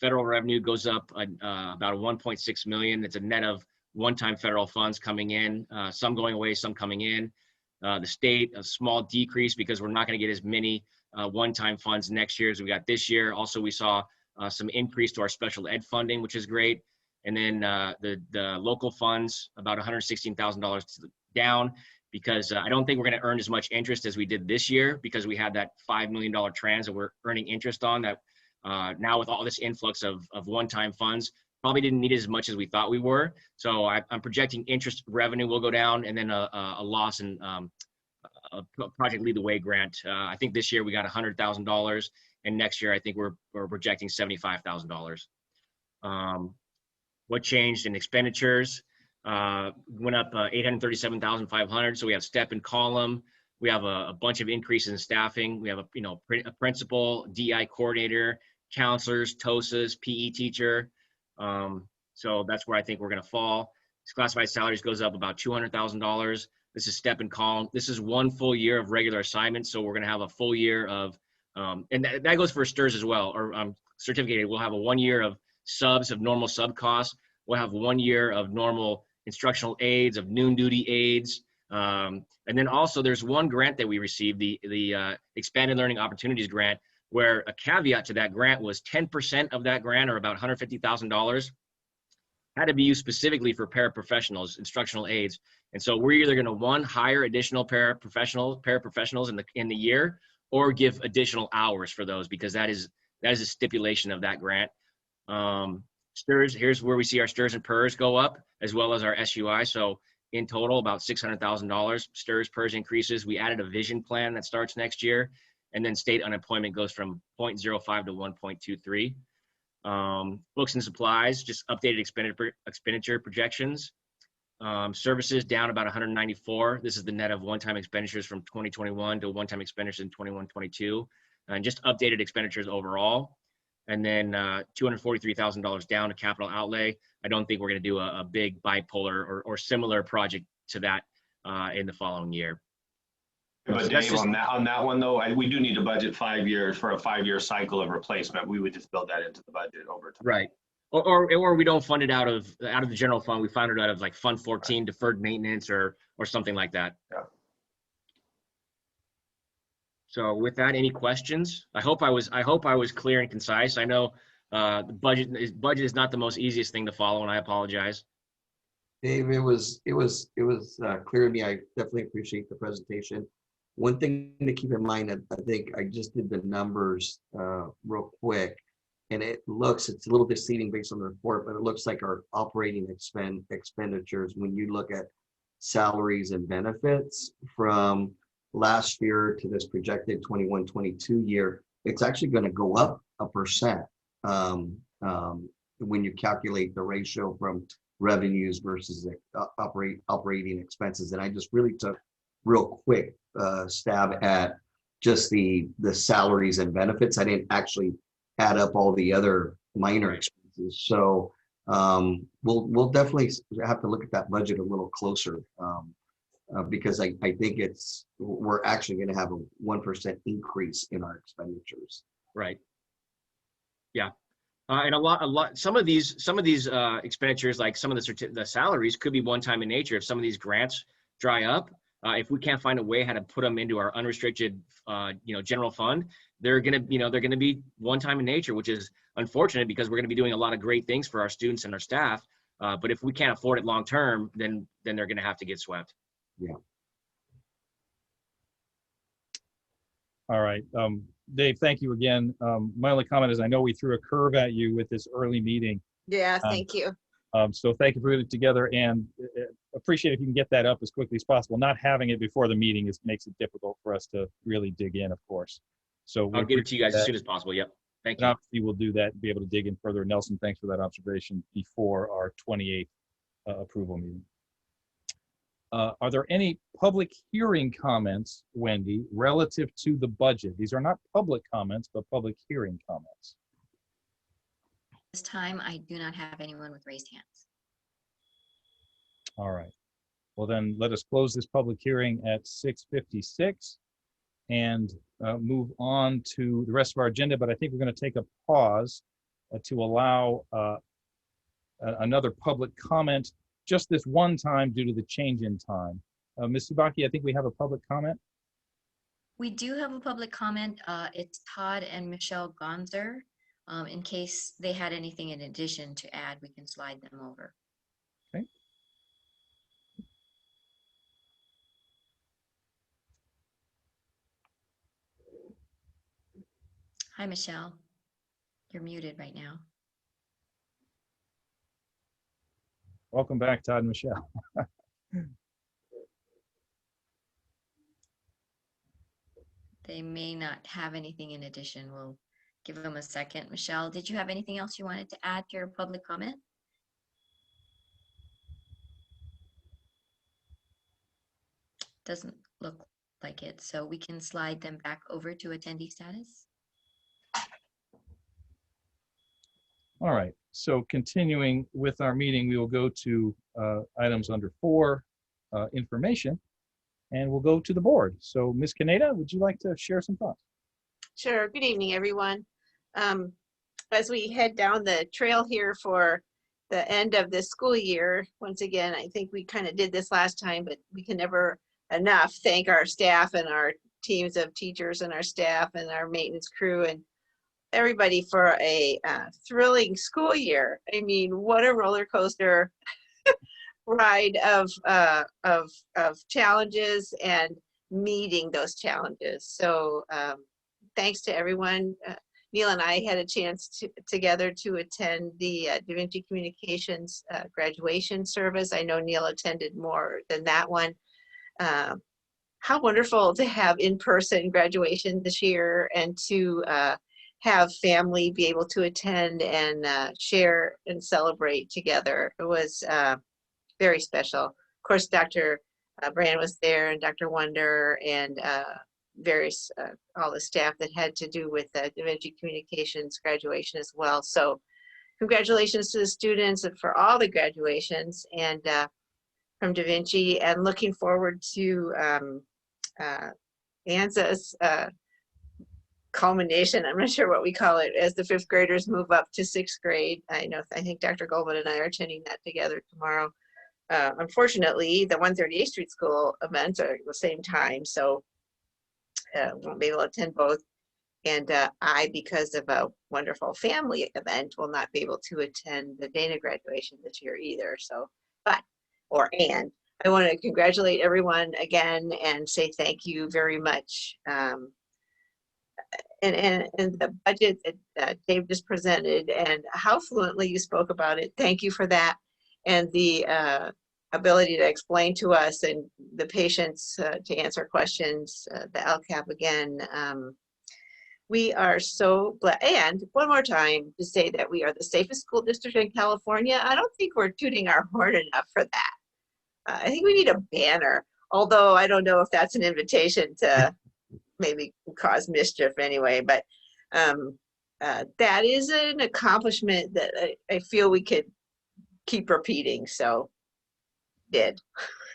Federal revenue goes up about 1.6 million. It's a net of one-time federal funds coming in, some going away, some coming in. The state, a small decrease because we're not going to get as many one-time funds next year as we got this year. Also, we saw some increase to our special ed funding, which is great. And then the local funds, about $116,000 down, because I don't think we're going to earn as much interest as we did this year, because we had that $5 million trans that we're earning interest on, that now with all this influx of one-time funds, probably didn't need as much as we thought we were. So I'm projecting interest revenue will go down, and then a loss in a Project Lead the Way grant. I think this year we got $100,000, and next year I think we're projecting $75,000. What changed in expenditures? Went up 837,500. So we have step and column. We have a bunch of increases in staffing. We have a principal, DI coordinator, counselors, TOSAs, PE teacher. So that's where I think we're going to fall. Classified salaries goes up about $200,000. This is step and column. This is 1 full year of regular assignments. So we're going to have a full year of, and that goes for STIRS as well, or certificated. We'll have a 1 year of subs, of normal sub costs. We'll have 1 year of normal instructional aides, of noon duty aides. And then also there's one grant that we received, the Expanded Learning Opportunities Grant, where a caveat to that grant was 10% of that grant, or about $150,000, had to be used specifically for paraprofessionals, instructional aides. And so we're either going to, one, hire additional paraprofessionals in the year, or give additional hours for those, because that is a stipulation of that grant. STIRS, here's where we see our STIRS and PERS go up, as well as our SUI. So in total, about $600,000 STIRS, PERS increases. We added a vision plan that starts next year. And then state unemployment goes from 0.05 to 1.23. Books and supplies, just updated expenditure projections. Services down about 194. This is the net of one-time expenditures from 2021 to one-time expenditures in 21-22, and just updated expenditures overall. And then $243,000 down to capital outlay. I don't think we're going to do a big bipolar or similar project to that in the following year. But So Dave, on that one though, we do need to budget 5 years for a 5-year cycle of replacement. We would just build that into the budget over time. Right. Or we don't fund it out of the general fund. We fund it out of like Fund 14, deferred maintenance, or something like that. Yeah. So with that, any questions? I hope I was clear and concise. I know the budget is not the most easiest thing to follow, and I apologize. Dave, it was clear to me. I definitely appreciate the presentation. One thing to keep in mind, I think I just did the numbers real quick, and it's a little deceiving based on the report, but it looks like our operating expenditures, when you look at salaries and benefits from last year to this projected 21-22 year, it's actually going to go up 1% when you calculate the ratio from revenues versus operating expenses. And I just really took real quick stab at just the salaries and benefits. I didn't actually add up all the other minor expenses. So we'll definitely have to look at that budget a little closer, because I think we're actually going to have a 1% increase in our expenditures. Right. Yeah. And some of these expenditures, like some of the salaries, could be one-time in nature. If some of these grants dry up, if we can't find a way how to put them into our unrestricted, general fund, they're gonna be one-time in nature, which is unfortunate, because we're gonna be doing a lot of great things for our students and our staff. But if we can't afford it long-term, then they're gonna have to get swept. Yeah. All right. Dave, thank you again. My only comment is I know we threw a curve at you with this early meeting. Yeah, thank you. So thank you for putting it together, and appreciate if you can get that up as quickly as possible. Not having it before the meeting makes it difficult for us to really dig in, of course. So I'll get it to you guys as soon as possible. Yep. Thank you. And obviously we'll do that and be able to dig in further. Nelson, thanks for that observation before our 28th approval meeting. Are there any public hearing comments, Wendy, relative to the budget? These are not public comments, but public hearing comments. This time, I do not have anyone with raised hands. All right. Well, then let us close this public hearing at 6:56 and move on to the rest of our agenda. But I think we're going to take a pause to allow another public comment just this one time due to the change in time. Ms. Subaki, I think we have a public comment. We do have a public comment. It's Todd and Michelle Gonzer. In case they had anything in addition to add, we can slide them over. Okay. Hi, Michelle. You're muted right now. Welcome back, Todd and Michelle. They may not have anything in addition. We'll give them a second. Michelle, did you have anything else you wanted to add to your public comment? Doesn't look like it, so we can slide them back over to attendee status. All right, so continuing with our meeting, we will go to items under 4, information, and we'll go to the board. So Ms. Kaneda, would you like to share some thoughts? Sure. Good evening, everyone. As we head down the trail here for the end of this school year, once again, I think we kind of did this last time, but we can never enough thank our staff and our teams of teachers and our staff and our maintenance crew and everybody for a thrilling school year. I mean, what a roller coaster ride of challenges and meeting those challenges. So thanks to everyone. Neil and I had a chance together to attend the Da Vinci Communications graduation service. I know Neil attended more than that one. How wonderful to have in-person graduation this year and to have family be able to attend and share and celebrate together. It was very special. Of course, Dr. Brand was there and Dr. Wonder and various, all the staff that had to do with Da Vinci Communications graduation as well. So congratulations to the students and for all the graduations and from Da Vinci, and looking forward to ANZA's culmination. I'm not sure what we call it as the 5th graders move up to 6th grade. I think Dr. Goldman and I are attending that together tomorrow. Unfortunately, the 138th Street School events are at the same time, so won't be able to attend both. And I, because of a wonderful family event, will not be able to attend the Dana graduation this year either. So, and I want to congratulate everyone again and say thank you very much. And the budget that Dave just presented and how fluently you spoke about it, thank you for that. And the ability to explain to us and the patience to answer questions, the LCAP again. We are so glad. And one more time to say that we are the safest school district in California. I don't think we're tooting our horn enough for that. I think we need a banner, although I don't know if that's an invitation to maybe cause mischief anyway, but that is an accomplishment that I feel we could keep repeating, so did.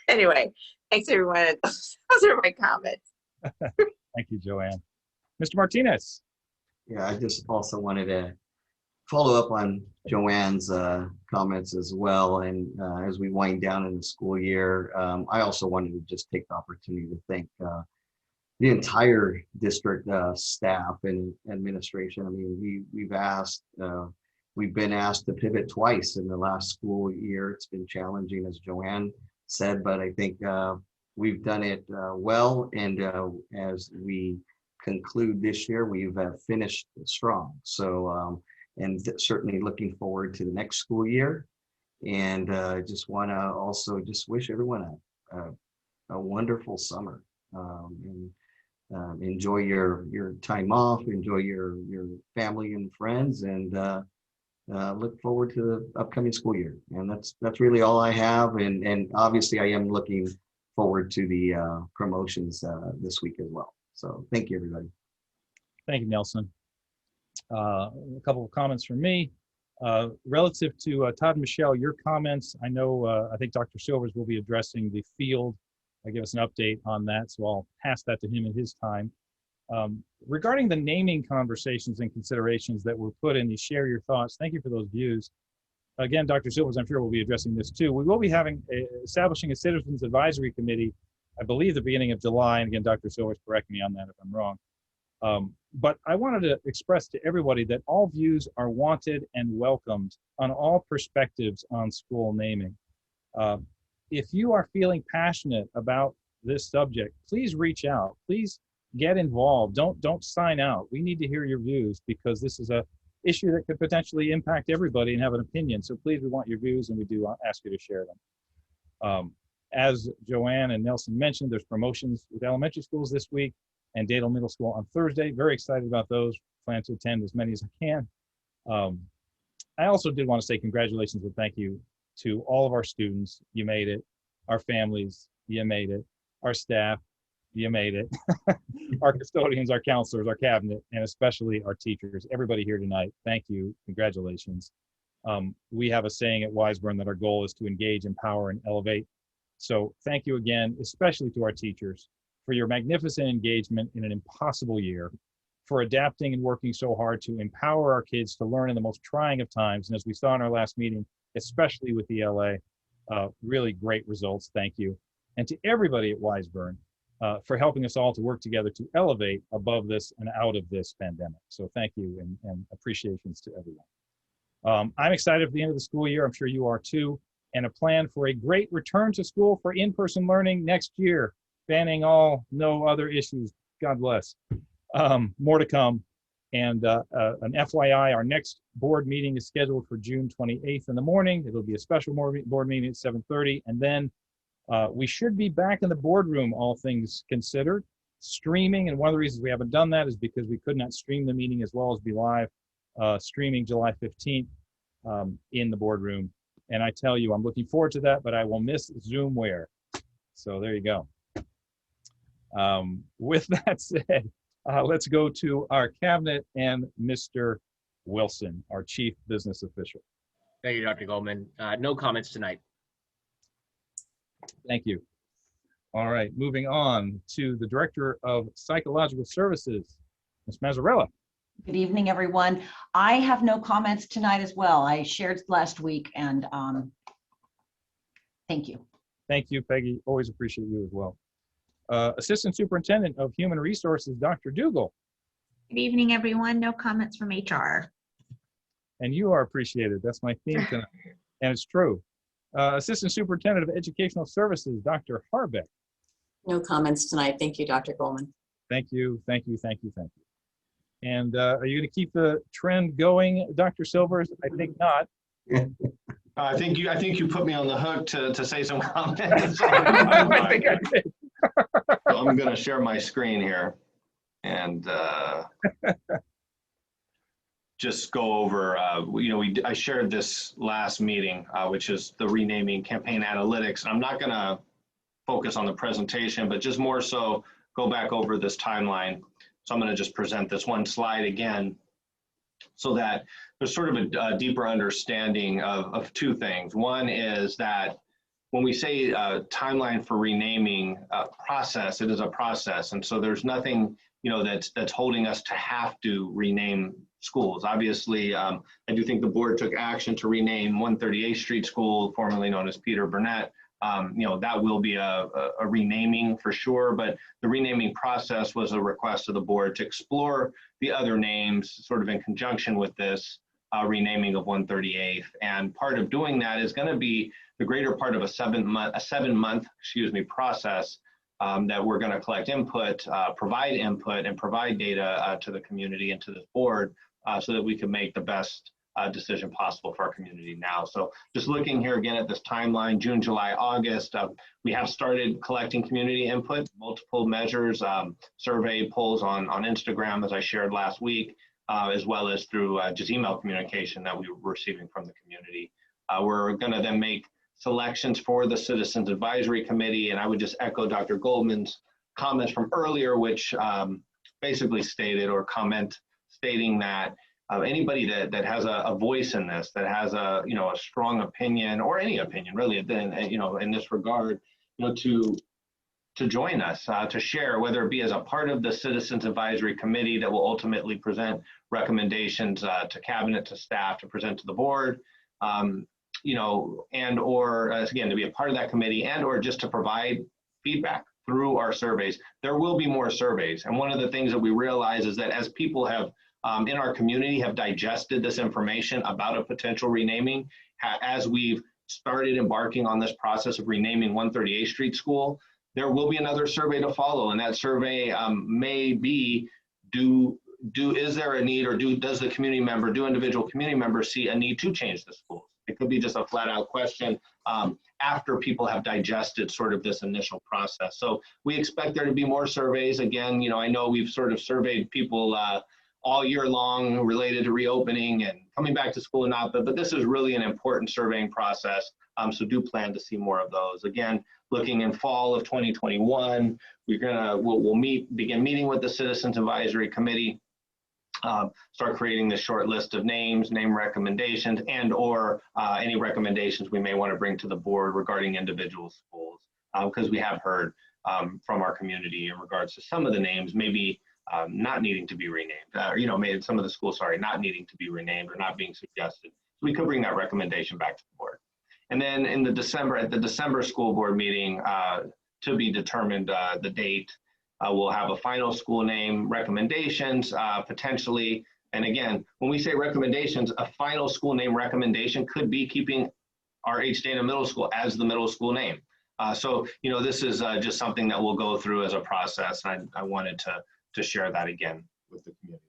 Anyway, thanks everyone. Those are my comments. Thank you, Joanne. Mr. Martinez. Yeah, I just also wanted to follow up on Joanne's comments as well. And as we wind down in the school year, I also wanted to just take the opportunity to thank the entire district staff and administration. I mean, we've been asked to pivot twice in the last school year. It's been challenging, as Joanne said, but I think we've done it well. And as we conclude this year, we've finished strong. So, and certainly looking forward to the next school year. And just want to also just wish everyone a wonderful summer. And enjoy your time off, enjoy your family and friends, and look forward to the upcoming school year. And that's really all I have. And obviously I am looking forward to the promotions this week as well. So thank you, everybody. Thank you, Nelson. A couple of comments from me. Relative to Todd and Michelle, your comments, I know, I think Dr. Silvers will be addressing the field. Give us an update on that, so I'll pass that to him in his time. Regarding the naming conversations and considerations that were put in, you share your thoughts. Thank you for those views. again, Dr. Silvers, I'm sure will be addressing this too. We will be establishing a Citizens Advisory Committee, I believe the beginning of July. And again, Dr. Silvers, correct me on that if I'm wrong. But I wanted to express to everybody that all views are wanted and welcomed on all perspectives on school naming. If you are feeling passionate about this subject, please reach out. Please get involved. Don't sign out. We need to hear your views because this is a issue that could potentially impact everybody and have an opinion. So please, we want your views and we do ask you to share them. As Joanne and Nelson mentioned, there's promotions with elementary schools this week and Dadle Middle School on Thursday. Very excited about those. Plan to attend as many as I can. I also did want to say congratulations and thank you to all of our students. You made it. Our families, you made it. Our staff, you made it. Our custodians, our counselors, our cabinet, and especially our teachers. Everybody here tonight, thank you. Congratulations. We have a saying at Wiseburn that our goal is to engage, empower, and elevate. So thank you again, especially to our teachers, for your magnificent engagement in an impossible year, for adapting and working so hard to empower our kids to learn in the most trying of times. And as we saw in our last meeting, especially with ELA, really great results. Thank you. And to everybody at Wiseburn for helping us all to work together to elevate above this and out of this pandemic. So thank you and appreciations to everyone. I'm excited for the end of the school year. I'm sure you are too. And a plan for a great return to school for in-person learning next year, banning all no other issues. God bless. More to come. And an FYI, our next board meeting is scheduled for June 28th in the morning. It'll be a special board meeting at 7:30. And then we should be back in the boardroom, all things considered, streaming. And one of the reasons we haven't done that is because we could not stream the meeting as well as be live, streaming July 15th in the boardroom. And I tell you, I'm looking forward to that, but I will miss Zoomware. So there you go. With that said, let's go to our cabinet and Mr. Wilson, our chief business official. Thank you, Dr. Goldman. No comments tonight. Thank you. All right, moving on to the Director of Psychological Services, Ms. Mazzarella. Good evening, everyone. I have no comments tonight as well. I shared last week and thank you. Thank you, Peggy. Always appreciate you as well. Assistant Superintendent of Human Resources, Dr. Dugal. Good evening, everyone. No comments from HR. And you are appreciated. That's my theme tonight. And it's true. Assistant Superintendent of Educational Services, Dr. Harbeck. No comments tonight. Thank you, Dr. Goldman. Thank you, thank you, thank you, thank you. And are you going to keep the trend going, Dr. Silvers? I think not. I think you put me on the hook to say some comments. I think I did. So I'm going to share my screen here and just go over. I shared this last meeting, which is the renaming campaign analytics. I'm not going to focus on the presentation, but just more so go back over this timeline. So I'm going to just present this one slide again so that there's sort of a deeper understanding of two things. One is that when we say timeline for renaming process, it is a process. And so there's nothing, that's holding us to have to rename schools. Obviously, I do think the board took action to rename 138th Street School, formerly known as Peter Burnett. That will be a renaming for sure, but the renaming process was a request of the board to explore the other names sort of in conjunction with this renaming of 138th. And part of doing that is going to be the greater part of a seven month process that we're going to collect input, provide input, and provide data to the community and to the board so that we can make the best decision possible for our community now. So just looking here again at this timeline, June, July, August, we have started collecting community input, multiple measures, survey polls on Instagram, as I shared last week, as well as through just email communication that we were receiving from the community. We're going to then make selections for the Citizens Advisory Committee, and I would just echo Dr. Goldman's comments from earlier, which basically stating that anybody that has a voice in this, that has a strong opinion, or any opinion really, then in this regard, to join us, to share, whether it be as a part of the Citizens Advisory Committee that will ultimately present recommendations to cabinet, to staff, to present to the board, you know, and or again, to be a part of that committee and or just to provide feedback through our surveys. There will be more surveys. And one of the things that we realize is that as people have in our community have digested this information about a potential renaming, as we've started embarking on this process of renaming 138th Street School, there will be another survey to follow. And that survey may be, is there a need, or does the community member, do individual community members see a need to change the schools? It could be just a flat out question after people have digested sort of this initial process. So we expect there to be more surveys. Again, you know, I know we've sort of surveyed people all year long related to reopening and coming back to school and not, but this is really an important surveying process. So do plan to see more of those. Again, looking in fall of 2021, we'll begin meeting with the Citizens Advisory Committee, start creating the short list of names, name recommendations, and or any recommendations we may want to bring to the board regarding individual schools, because we have heard from our community in regards to some of the names maybe not needing to be renamed, you know, some of the schools, sorry, not needing to be renamed or not being suggested. So we could bring that recommendation back to the board. And then in at the December school board meeting, to be determined the date, we'll have a final school name recommendations, potentially. And again, when we say recommendations, a final school name recommendation could be keeping our H. Dana Middle School as the middle school name. So, you know, this is just something that we'll go through as a process. And I wanted to share that again with the community.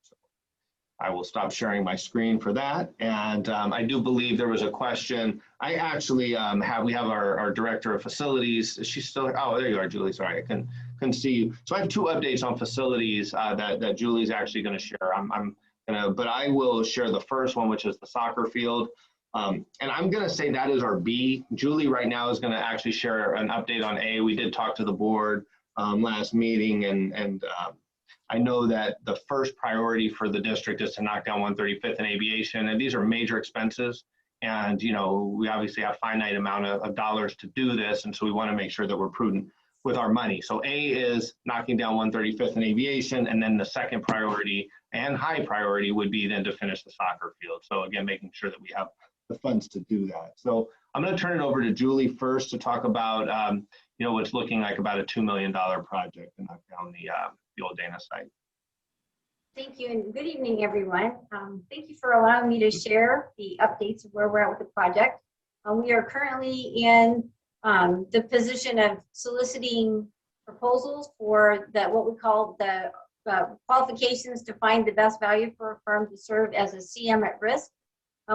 So I will stop sharing my screen for that. And I do believe there was a question. I actually we have our director of facilities. Is she still, oh, there you are, Julie, sorry, I couldn't see you. So I have two updates on facilities that Julie's actually gonna share. But I will share the first one, which is the soccer field. And I'm gonna say that is our B. Julie right now is gonna actually share an update on A. We did talk to the board last meeting, and I know that the first priority for the district is to knock down 135th and Aviation, and these are major expenses. And, you know, we obviously have finite amount of dollars to do this, and so we want to make sure that we're prudent with our money. So A is knocking down 135th and Aviation, and then the second priority and high priority would be then to finish the soccer field. So again, making sure that we have the funds to do that. So I'm going to turn it over to Julie first to talk about, you know, what's looking like about a $2 million project to knock down the old Dana site. Thank you, and good evening, everyone. Thank you for allowing me to share the updates of where we're at with the project. We are currently in the position of soliciting proposals for what we call the qualifications to find the best value for a firm to serve as a CM at risk.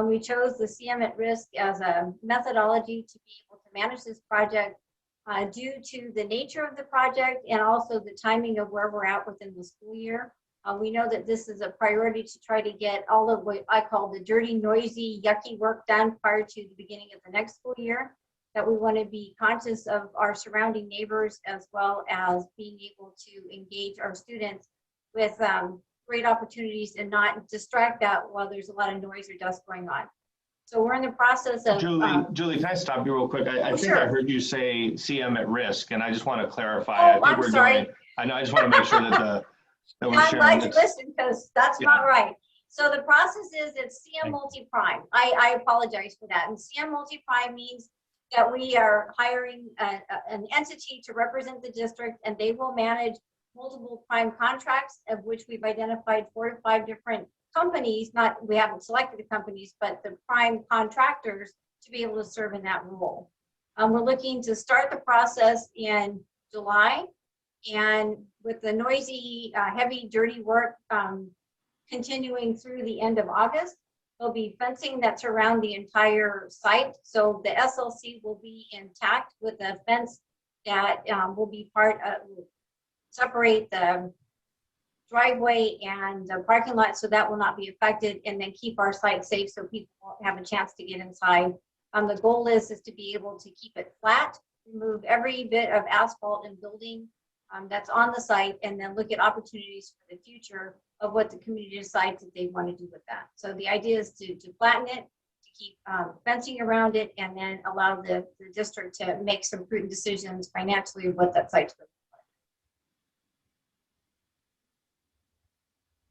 We chose the CM at risk as a methodology to be able to manage this project due to the nature of the project and also the timing of where we're at within the school year. We know that this is a priority to try to get all of what I call the dirty, noisy, yucky work done prior to the beginning of the next school year, that we want to be conscious of our surrounding neighbors as well as being able to engage our students with great opportunities and not distract that while there's a lot of noise or dust going on. So we're in the process of— Julie, can I stop you real quick? I think sure. I heard you say CM at risk, and I just want to clarify. Oh, I'm sorry. I know, I just want to make sure that we're I'm glad sharing you listened, because that's not right. So the process is it's CM multi-prime. I apologize for that. And CM multi-prime means that we are hiring an entity to represent the district, and they will manage multiple prime contracts, of which we've identified 4 to 5 different companies. We haven't selected the companies, but the prime contractors to be able to serve in that role. We're looking to start the process in July, and with the noisy, heavy, dirty work continuing through the end of August, there'll be fencing that's around the entire site. So the SLC will be intact with a fence that will be separate the driveway and the parking lot, so that will not be affected, and then keep our site safe so people won't have a chance to get inside. The goal is to be able to keep it flat, remove every bit of asphalt and building that's on the site, and then look at opportunities for the future of what the community decides that they want to do with that. So the idea is to flatten it, to keep fencing around it, and then allow the district to make some prudent decisions financially of what that site's going to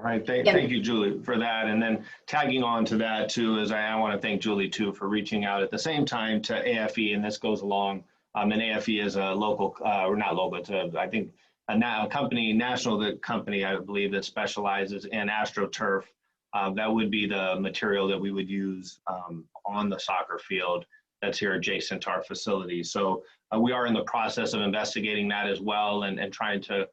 All right, Yeah. thank you, Julie, for that. And then tagging on to that too, is I want to thank Julie too for reaching out at the same time to AFE, and this goes along. And AFE is a local, or not local, it's I think a company, national company, I believe, that specializes in AstroTurf. That would be the material that we would use on the soccer field that's here adjacent to our facility. So we are in the process of investigating that as well, and trying to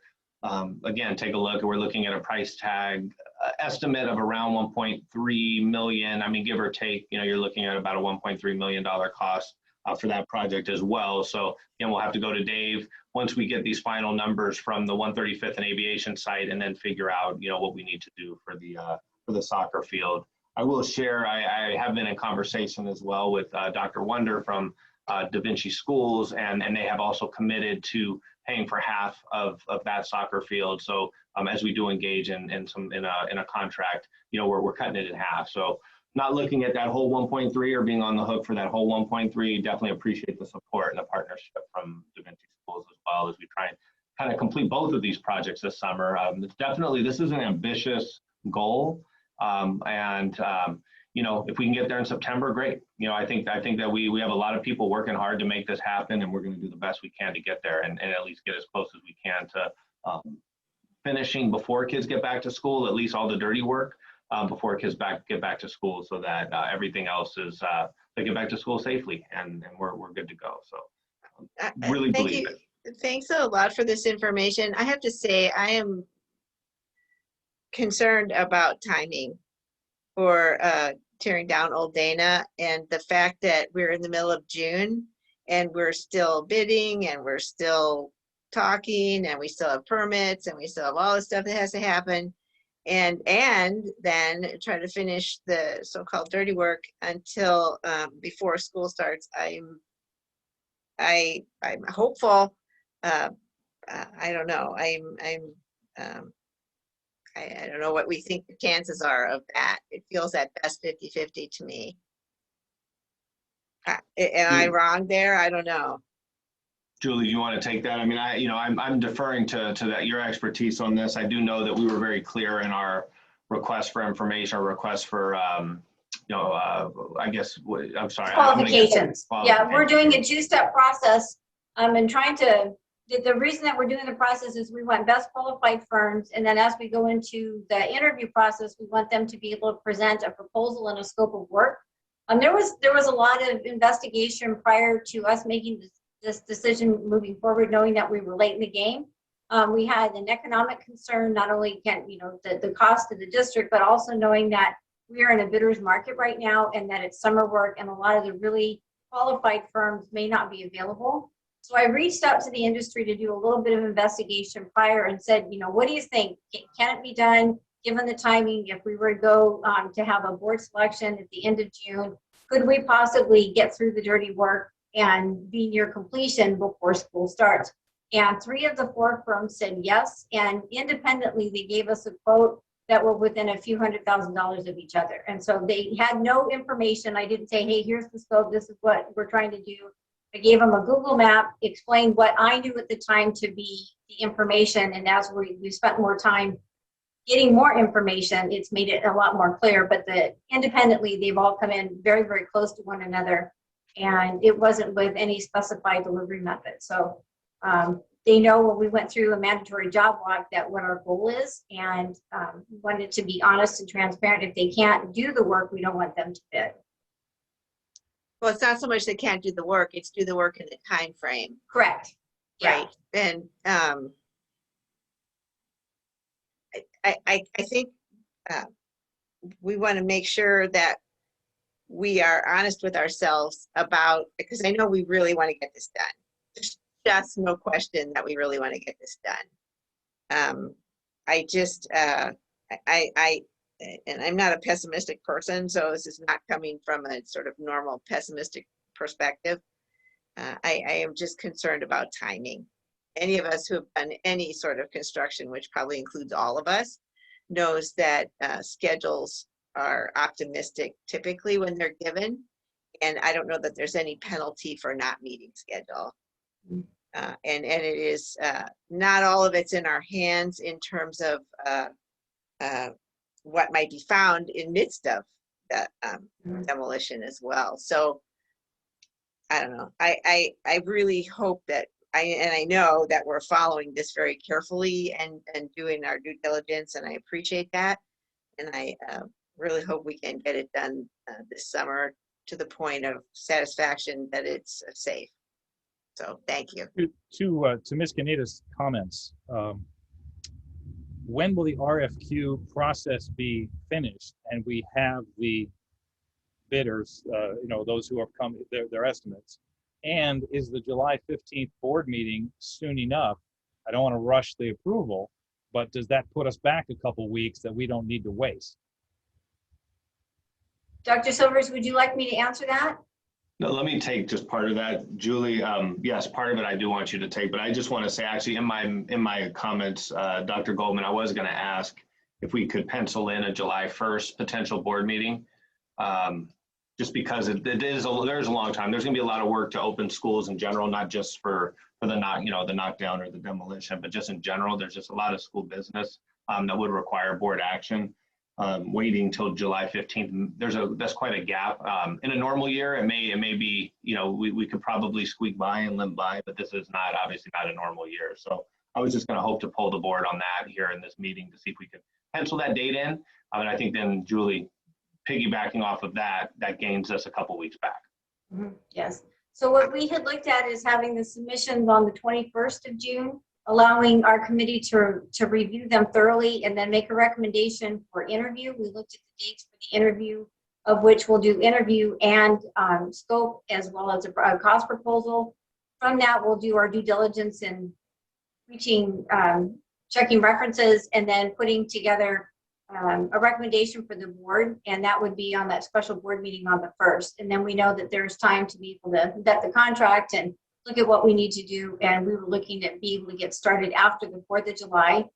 again, take a look. We're looking at a price tag estimate of around 1.3 million. I mean, give or take, you're looking at about a $1.3 million cost for that project as well. So again, we'll have to go to Dave once we get these final numbers from the 135th and Aviation site, and then figure out, what we need to do for the soccer field. I will share, I have been in conversation as well with Dr. Wonder from Da Vinci Schools, and they have also committed to paying for half of that soccer field. So as we do engage in a contract, we're cutting it in half. So not looking at that whole 1.3 or being on the hook for that whole 1.3. Definitely appreciate the support and the partnership from Da Vinci Schools as well, as we try and kind of complete both of these projects this summer. This is an ambitious goal, if we can get there in September, great. I think that we have a lot of people working hard to make this happen, and we're going to do the best we can to get there, and at least get as close as we can to finishing before kids get back to school, at least all the dirty work before kids get back to school, so that everything else is they get back to school safely, and we're good to go. So really Thank believe you. it. Thanks a lot for this information. I have to say, I am concerned about timing for tearing down Old Dana, and the fact that we're in the middle of June and we're still bidding and we're still talking and we still have permits and we still have all the stuff that has to happen, and then try to finish the so-called dirty work until before school starts. I'm hopeful. I don't know. I don't know what we think the chances are of that. It feels at best 50-50 to me. Am I wrong there? I don't know. Julie, you want to take that? I mean, I'm deferring to that, your expertise on this. I do know that we were very clear in our request for information, or request for, I guess, I'm sorry. Qualifications. Yeah, we're doing a two-step process. And trying to, the reason that we're doing the process is we want best qualified firms. And then as we go into the interview process, we want them to be able to present a proposal and a scope of work. There was a lot of investigation prior to us making this decision moving forward, knowing that we were late in the game. We had an economic concern, not only the cost of the district, but also knowing that we are in a bidder's market right now, and that it's summer work, and a lot of the really qualified firms may not be available. So I reached out to the industry to do a little bit of investigation prior and said, what do you think? Can it be done given the timing? If we were to go to have a board selection at the end of June, could we possibly get through the dirty work and be near completion before school starts? And 3 of the 4 firms said yes, and independently they gave us a quote that were within a few $100,000s of each other. And so they had no information. I didn't say, hey, here's the scope, this is what we're trying to do. I gave them a Google map, explained what I knew at the time to be the information, and as we spent more time getting more information, it's made it a lot more clear. But independently, they've all come in very, very close to one another, and it wasn't with any specified delivery method. So they know when we went through a mandatory job walk that what our goal is, and wanted to be honest and transparent. If they can't do the work, we don't want them to bid. Well, it's not so much they can't do the work, it's do the work in the time frame. Correct. Right. Yeah. And I think we want to make sure that we are honest with ourselves about, because I know we really want to get this done. There's just no question that we really want to get this done. And I'm not a pessimistic person, so this is not coming from a sort of normal pessimistic perspective. I am just concerned about timing. Any of us who have done any sort of construction, which probably includes all of us, knows that schedules are optimistic typically when they're given. And I don't know that there's any penalty for not meeting schedule. And it is not all of it's in our hands in terms of what might be found in midst of that demolition as well. So I don't know. I really hope that I know that we're following this very carefully and doing our due diligence, and I appreciate that. And I really hope we can get it done this summer to the point of satisfaction that it's safe. So thank you. To Ms. Kanita's comments, when will the RFQ process be finished and we have the bidders, those who have come, their estimates? And is the July 15th board meeting soon enough? I don't want to rush the approval, but does that put us back a couple weeks that we don't need to waste? Dr. Silvers, would you like me to answer that? No, let me take just part of that, Julie. Yes, part of it I do want you to take, but I just want to say, actually, in my comments, Dr. Goldman, I was going to ask if we could pencil in a July 1st potential board meeting, just because there's a long time. There's going to be a lot of work to open schools in general, not just for the knockdown or the demolition, but just in general. There's just a lot of school business that would require board action. Waiting till July 15th, that's quite a gap. In a normal year, it may be, we could probably squeak by and limp by, but this is obviously not a normal year. So I was just going to hope to pull the board on that here in this meeting to see if we could pencil that date in. And I think then, Julie, piggybacking off of that gains us a couple weeks back. Yes. So what we had looked at is having the submissions on the 21st of June, allowing our committee to review them thoroughly and then make a recommendation for interview. We looked at the dates for the interview, of which we'll do interview and scope, as well as a cost proposal. From that, we'll do our due diligence in reaching, checking references, and then putting together a recommendation for the board, and that would be on that special board meeting on the 1st. And then we know that there's time to be able to vet the contract and look at what we need to do. And we were looking at being able to get started after the 4th of July,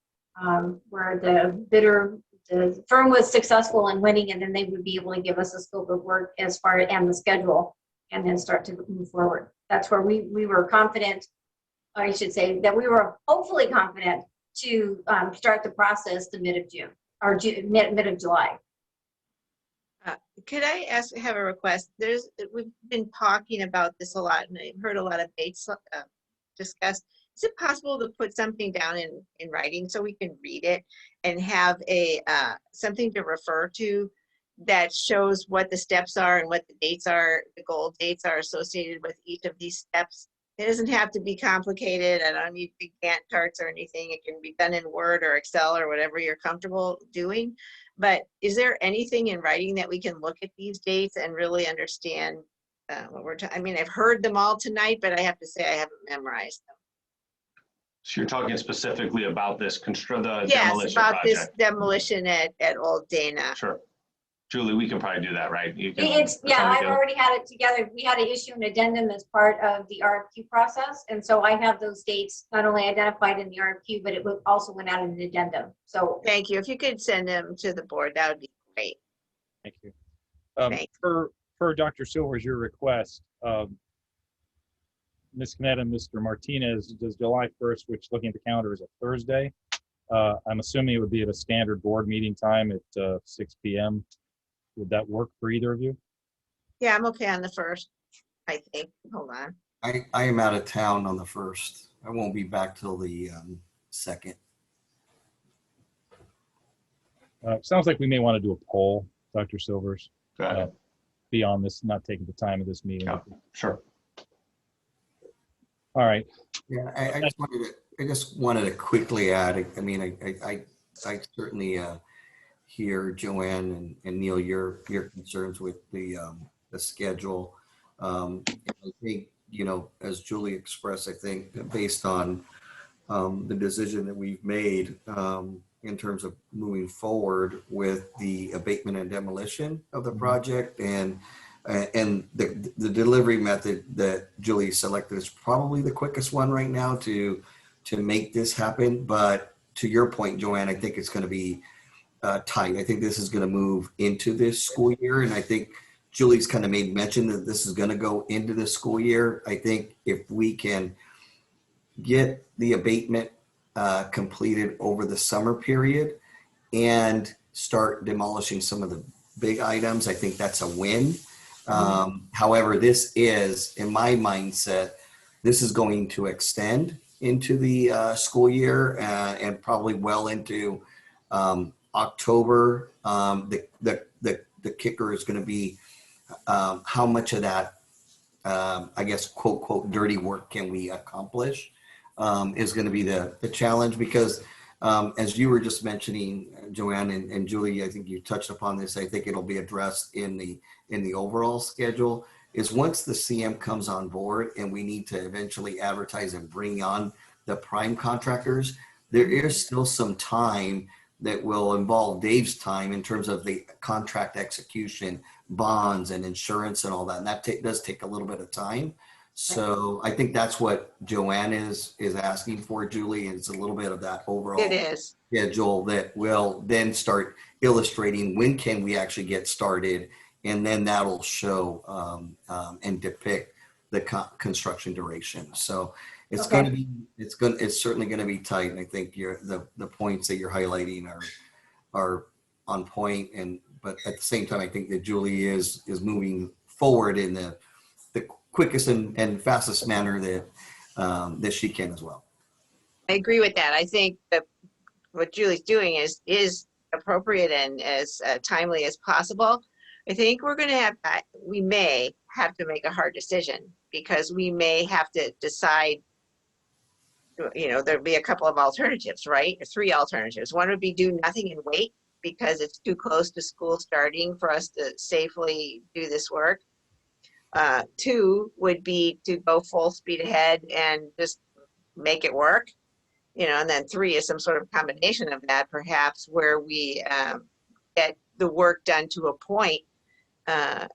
where the firm was successful in winning, and then they would be able to give us a scope of work and the schedule, and then start to move forward. That's where we were confident, I should say, that we were hopefully confident to start the process the mid of June, or mid of July. Could I have a request? We've been talking about this a lot, and I've heard a lot of dates discussed. Is it possible to put something down in writing so we can read it and have something to refer to that shows what the steps are and what the dates are, the goal dates are associated with each of these steps? It doesn't have to be complicated. I don't need big Gantt charts or anything. It can be done in Word or Excel or whatever you're comfortable doing. But is there anything in writing that we can look at these dates and really understand what we're talking? I mean, I've heard them all tonight, but I have to say I haven't memorized them. So you're talking specifically about this demolition yes, about project. this demolition at Old Dana. Sure. Julie, we can probably do that, right? I've already had it together. We had to issue an addendum as part of the RFQ process. And so I have those dates not only identified in the RFQ, but it also went out in an addendum. So thank you. If you could send them to the board, that would be great. Thank you. Per Dr. Silvers, your request, Ms. Canetta and Mr. Martinez, does July 1st, which looking at the calendar is a Thursday, I'm assuming it would be at a standard board meeting time at 6 p.m. Would that work for either of you? Yeah, I'm okay on the 1st, I think. Hold on. I am out of town on the 1st. I won't be back till the 2nd. Sounds like we may want to do a poll, Dr. Silvers. Got it. Beyond this, not taking the time of this meeting. Yeah, sure. All right. Yeah, I just wanted to quickly add. I mean, I certainly hear Joanne and Neil your concerns with the schedule. I think, as Julie expressed, I think based on the decision that we've made in terms of moving forward with the abatement and demolition of the project, and the delivery method that Julie selected is probably the quickest one right now to make this happen. But to your point, Joanne, I think it's going to be tight. I think this is going to move into this school year, and I think Julie's kind of made mention that this is going to go into the school year. I think if we can get the abatement completed over the summer period, and start demolishing some of the big items, I think that's a win. However, this is, in my mindset, this is going to extend into the school year and probably well into October. The kicker is going to be how much of that, I guess, quote, quote, dirty work can we accomplish is going to be the challenge, because as you were just mentioning, Joanne and Julie, I think you touched upon this. I think it'll be addressed in the overall schedule, is once the CM comes on board and we need to eventually advertise and bring on the prime contractors, there is still some time that will involve Dave's time in terms of the contract execution, bonds and insurance and all that. And that does take a little bit of time. So I think that's what Joanne is asking for, Julie. It's a little bit of that overall It is. schedule that will then start illustrating when can we actually get started. And then that'll show and depict the construction duration. So it's going to be, it's certainly going to be tight. And I think the points that you're highlighting are on point. But at the same time, I think that Julie is moving forward in the quickest and fastest manner that she can as well. I agree with that. I think that what Julie's doing is appropriate and as timely as possible. I think we may have to make a hard decision, because we may have to decide, there'd be a couple of alternatives, right? Or 3 alternatives. One would be do nothing and wait, because it's too close to school starting for us to safely do this work. 2 would be to go full speed ahead and just make it work, and then 3 is some sort of combination of that, perhaps, where we get the work done to a point. I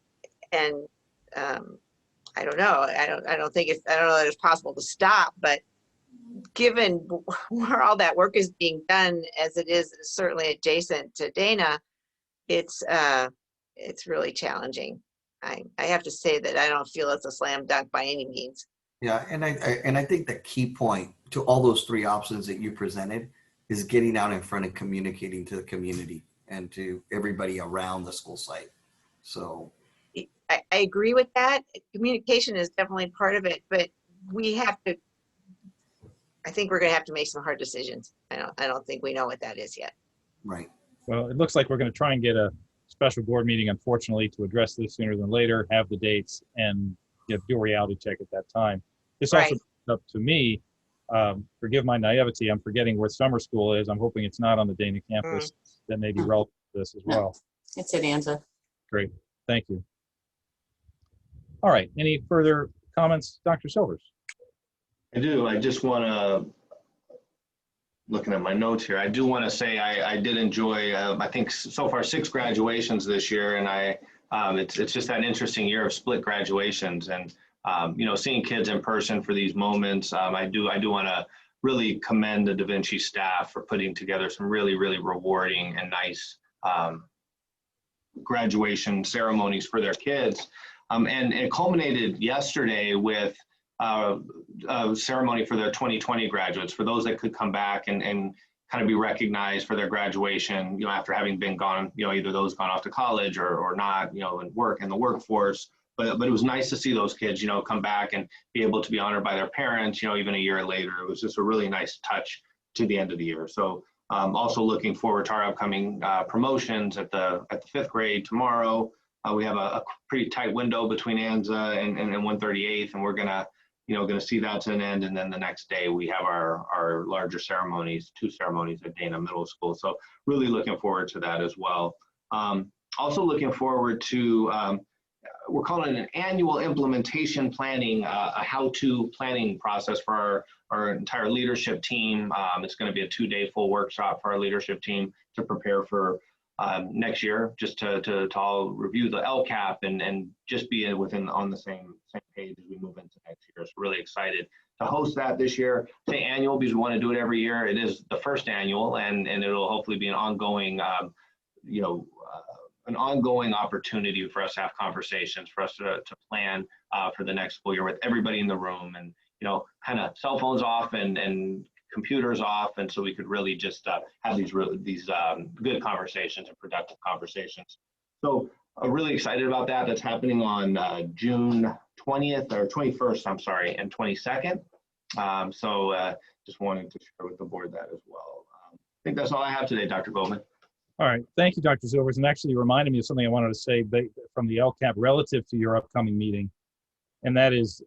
don't know. I don't know that it's possible to stop, but given where all that work is being done, as it is certainly adjacent to Dana, it's really challenging. I have to say that I don't feel it's a slam dunk by any means. Yeah, and I think the key point to all those 3 options that you presented is getting out in front and communicating to the community and to everybody around the school site. So I agree with that. Communication is definitely part of it, but I think we're going to have to make some hard decisions. I don't think we know what that is yet. Right. Well, it looks like we're going to try and get a special board meeting, unfortunately, to address this sooner than later, have the dates, and do a reality check at that time. This also brings up to me, forgive my naivety, I'm forgetting where summer school is. I'm hoping it's not on the Dana campus. That may be relevant to this as well. It's at Anza. Great, thank you. All right, any further comments, Dr. Silvers? I do. I just want to, looking at my notes here, I do want to say I did enjoy, I think so far 6 graduations this year, and it's just an interesting year of split graduations, and seeing kids in person for these moments. I do want to really commend the Da Vinci staff for putting together some really, really rewarding and nice graduation ceremonies for their kids. And it culminated yesterday with a ceremony for their 2020 graduates, for those that could come back and kind of be recognized for their graduation, after having been gone, either those gone off to college or not, and work in the workforce. But it was nice to see those kids, come back and be able to be honored by their parents, even a year later. It was just a really nice touch to the end of the year. So also looking forward to our upcoming promotions at the 5th grade tomorrow. We have a pretty tight window between Anza and 138th, and we're gonna see that to an end. And then the next day we have our larger ceremonies, 2 ceremonies at Dana Middle School. So really looking forward to that as well. Also looking forward to, we're calling it an annual implementation planning, a how-to planning process for our entire leadership team. It's going to be a 2-day full workshop for our leadership team to prepare for next year, just to all review the LCAP and just be on the same page as we move into next year. So really excited to host that this year. Say annual because we want to do it every year. It is the first annual, and it'll hopefully be an ongoing, an ongoing opportunity for us to have conversations, for us to plan for the next school year with everybody in the room, and kind of cell phones off and computers off, and so we could really just have these good conversations and productive conversations. So I'm really excited about that. That's happening on June 20th or 21st, I'm sorry, and 22nd. Just wanted to share with the board that as well. I think that's all I have today, Dr. Goldman. All right, thank you, Dr. Silvers. And actually you reminded me of something I wanted to say from the LCAP relative to your upcoming meeting. And that is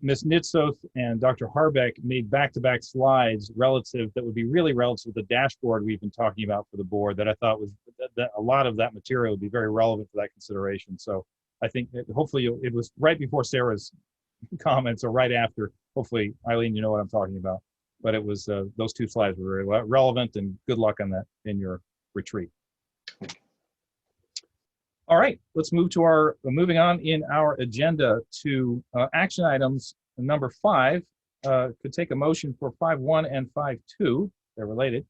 Ms. Nitsoth and Dr. Harbeck made back-to-back slides relative that would be really relative to the dashboard we've been talking about for the board that I thought was that a lot of that material would be very relevant to that consideration. So I think that hopefully it was right before Sarah's comments or right after. Hopefully, Eileen, you know what I'm talking about. But it was those two slides were very relevant, and good luck on that in your retreat. All right, let's move to moving on in our agenda to action items. Number 5, could take a motion for 5.1 and 5.2. They're related.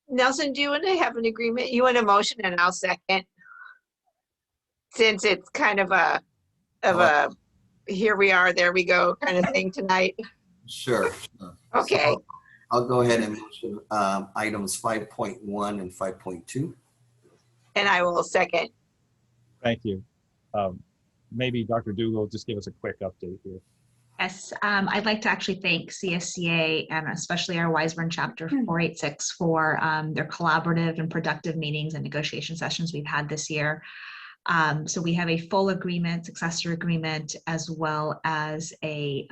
Nelson, do you want to have an agreement? You want a motion and I'll second? Since it's kind of a here we are, there we go kind of thing tonight. Sure. Okay. So I'll go ahead and motion items 5.1 and 5.2. And I will second. Thank you. Maybe Dr. Dugal just give us a quick update here. Yes, I'd like to actually thank CSCA and especially our Wiseburn chapter 486 for their collaborative and productive meetings and negotiation sessions we've had this year. So we have a full agreement, successor agreement, as well as a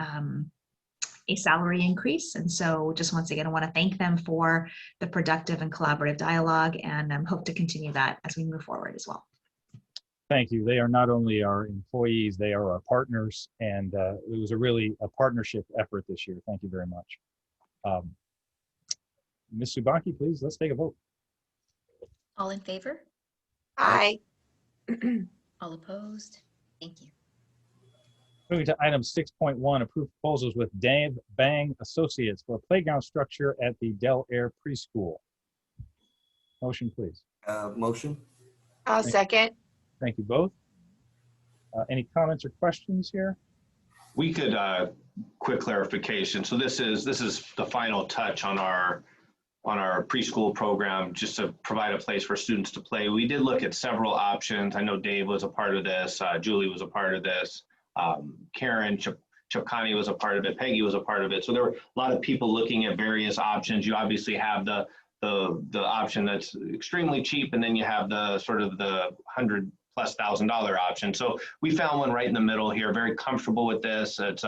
salary increase. And so just once again, I want to thank them for the productive and collaborative dialogue, and hope to continue that as we move forward as well. Thank you. They are not only our employees, they are our partners, and it was a partnership effort this year. Thank you very much. Ms. Subaki, please, let's take a vote. All in favor? Aye. All opposed? Thank you. Moving to item 6.1, approved proposals with Dave Bang Associates for a playground structure at the Del Air Preschool. Motion, please. Motion. I'll second. Thank you both. Any comments or questions here? We could quick clarification. So this is the final touch on our preschool program, just to provide a place for students to play. We did look at several options. I know Dave was a part of this. Julie was a part of this. Karen Chapkani was a part of it. Peggy was a part of it. So there were a lot of people looking at various options. You obviously have the option that's extremely cheap, and then you have the sort of the $100,000+ option. So we found one right in the middle here. Very comfortable with this. It's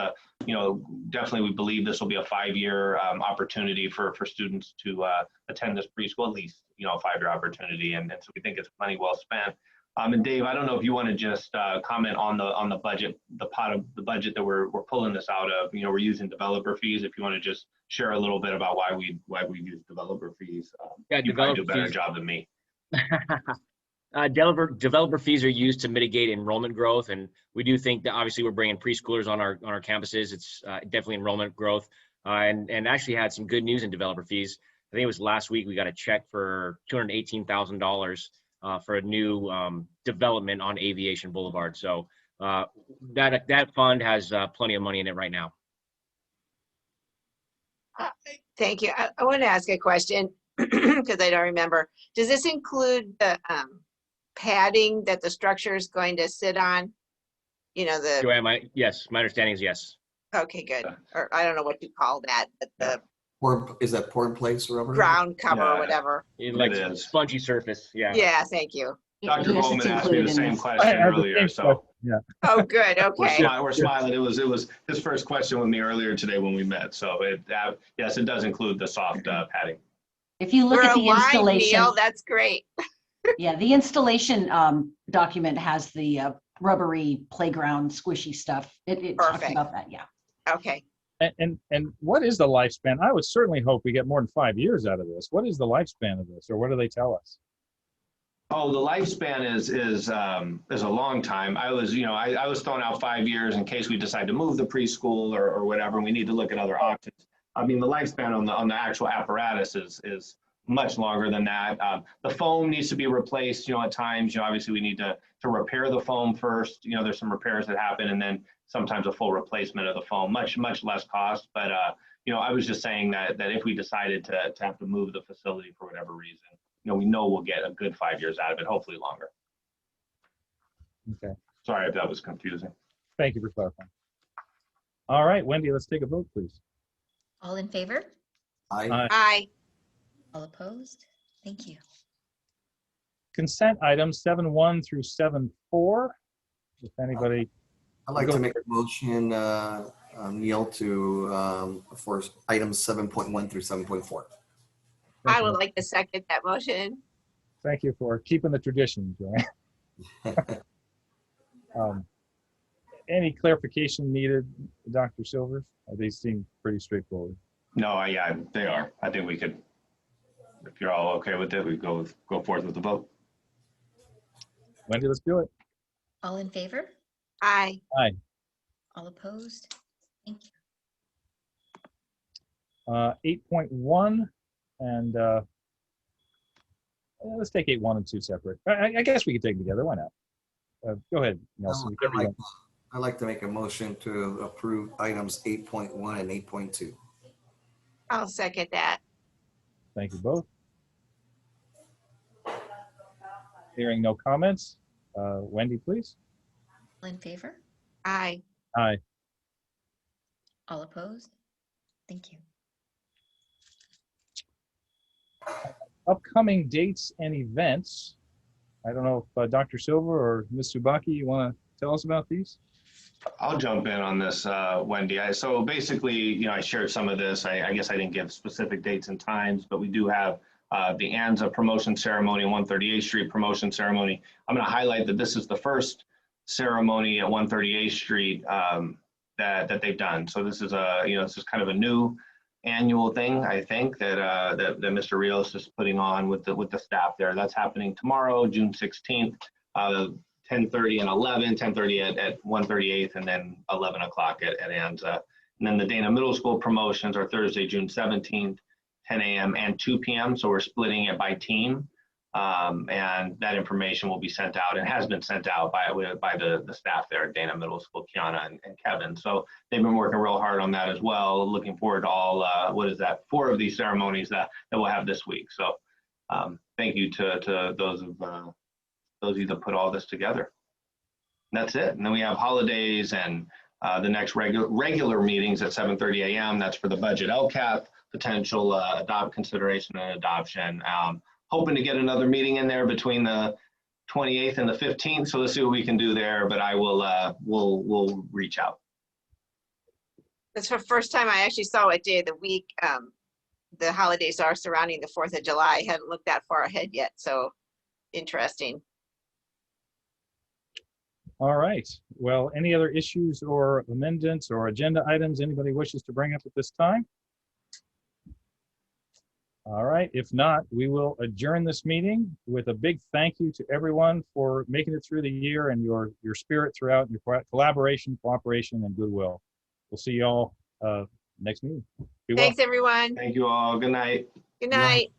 definitely we believe this will be a 5-year opportunity for students to attend this preschool, at least a 5-year opportunity, and so we think it's money well spent. And Dave, I don't know if you want to just comment on the budget, the pot of the budget that we're pulling this out of. We're using developer fees. If you want to just share a little bit about why we use developer fees. Yeah, you probably do a better fees. job than me. Developer fees are used to mitigate enrollment growth, and we do think that obviously we're bringing preschoolers on our campuses. It's definitely enrollment growth, and actually had some good news in developer fees. I think it was last week we got a check for $218,000 for a new development on Aviation Boulevard. So that fund has plenty of money in it right now. Thank you. I want to ask a question because I don't remember. Does this include the padding that the structure is going to sit on? Joanne, yes, my understanding is yes. Okay, good. Or I don't know what you call that, but the Is that pour in place rubber? ground cover or whatever. Like a spongy surface, yeah. Yeah, thank you. Dr. Yes, Goldman it's asked me the included in same this. question earlier, so Yeah. Oh, good. Okay. we're smiling. It was his first question with me earlier today when we met. So yes, it does include the soft padding. If you look We're at the aligned, installation, Neil. That's great. yeah, the installation document has the rubbery playground squishy stuff. It talks Perfect. about that, yeah. Okay. And what is the lifespan? I would certainly hope we get more than 5 years out of this. What is the lifespan of this, or what do they tell us? Oh, the lifespan is a long time. I was throwing out 5 years in case we decide to move the preschool or whatever, and we need to look at other options. I mean, the lifespan on the actual apparatus is much longer than that. The foam needs to be replaced, at times. Obviously we need to repair the foam first. There's some repairs that happen, and then sometimes a full replacement of the foam, much less cost. But I was just saying that if we decided to have to move the facility for whatever reason, we know we'll get a good 5 years out of it, hopefully longer. Okay. Sorry if that was confusing. Thank you for clarifying. All right, Wendy, let's take a vote, please. All in favor? Aye. Aye. All opposed? Thank you. Consent items 7.1 through 7.4. If anybody, I'd like to make a motion, Neil, for items 7.1 through 7.4. I would like to second that motion. thank you for keeping the tradition, Joanne. Any clarification needed, Dr. Silvers? These seem pretty straightforward. No, yeah, they are. I think we could, if you're all okay with it, we go forth with the vote. Wendy, let's do it. All in favor? Aye. Aye. All opposed? Thank you. 8.1 and let's take 8.1 and 2 separate. I guess we could take them together. Why not? Go ahead, Nelson. whichever you want. I'd like to make a motion to approve items 8.1 and 8.2. I'll second that. Thank you both. Hearing no comments, Wendy, please. All in favor? Aye. Aye. All opposed? Thank you. Upcoming dates and events. I don't know if Dr. Silver or Ms. Subaki, you want to tell us about these? I'll jump in on this, Wendy. So basically, I shared some of this. I guess I didn't give specific dates and times, but we do have the ANZA promotion ceremony, 138th Street promotion ceremony. I'm going to highlight that this is the first ceremony at 138th Street that they've done. So this is this is kind of a new annual thing, I think, that Mr. Rios is putting on with the staff there. That's happening tomorrow, June 16th. 10:30 and 11, 10:30 at 138th, and then 11 o'clock at ANZA. And then the Dana Middle School promotions are Thursday, June 17th, 10 a.m. and 2 p.m. So we're splitting it by team. And that information will be sent out and has been sent out by the staff there at Dana Middle School, Kiana and Kevin. So they've been working real hard on that as well. Looking forward to all, 4 of these ceremonies that we'll have this week. So thank you to those of you that put all this together. And that's it. And then we have holidays and the next regular meetings at 7:30 a.m. That's for the budget LCAP, potential consideration and adoption. Hoping to get another meeting in there between the 28th and the 15th. So let's see what we can do there, but I will, we'll reach out. That's the first time I actually saw what day of the week the holidays are surrounding the 4th of July. I hadn't looked that far ahead yet, so interesting. All right. Well, any other issues or amendments or agenda items anybody wishes to bring up at this time? All right. If not, we will adjourn this meeting with a big thank you to everyone for making it through the year and your spirit throughout, your collaboration, cooperation, and goodwill. We'll see you all next meeting. Be well. Thanks, everyone. Thank you all. Good night. Good night.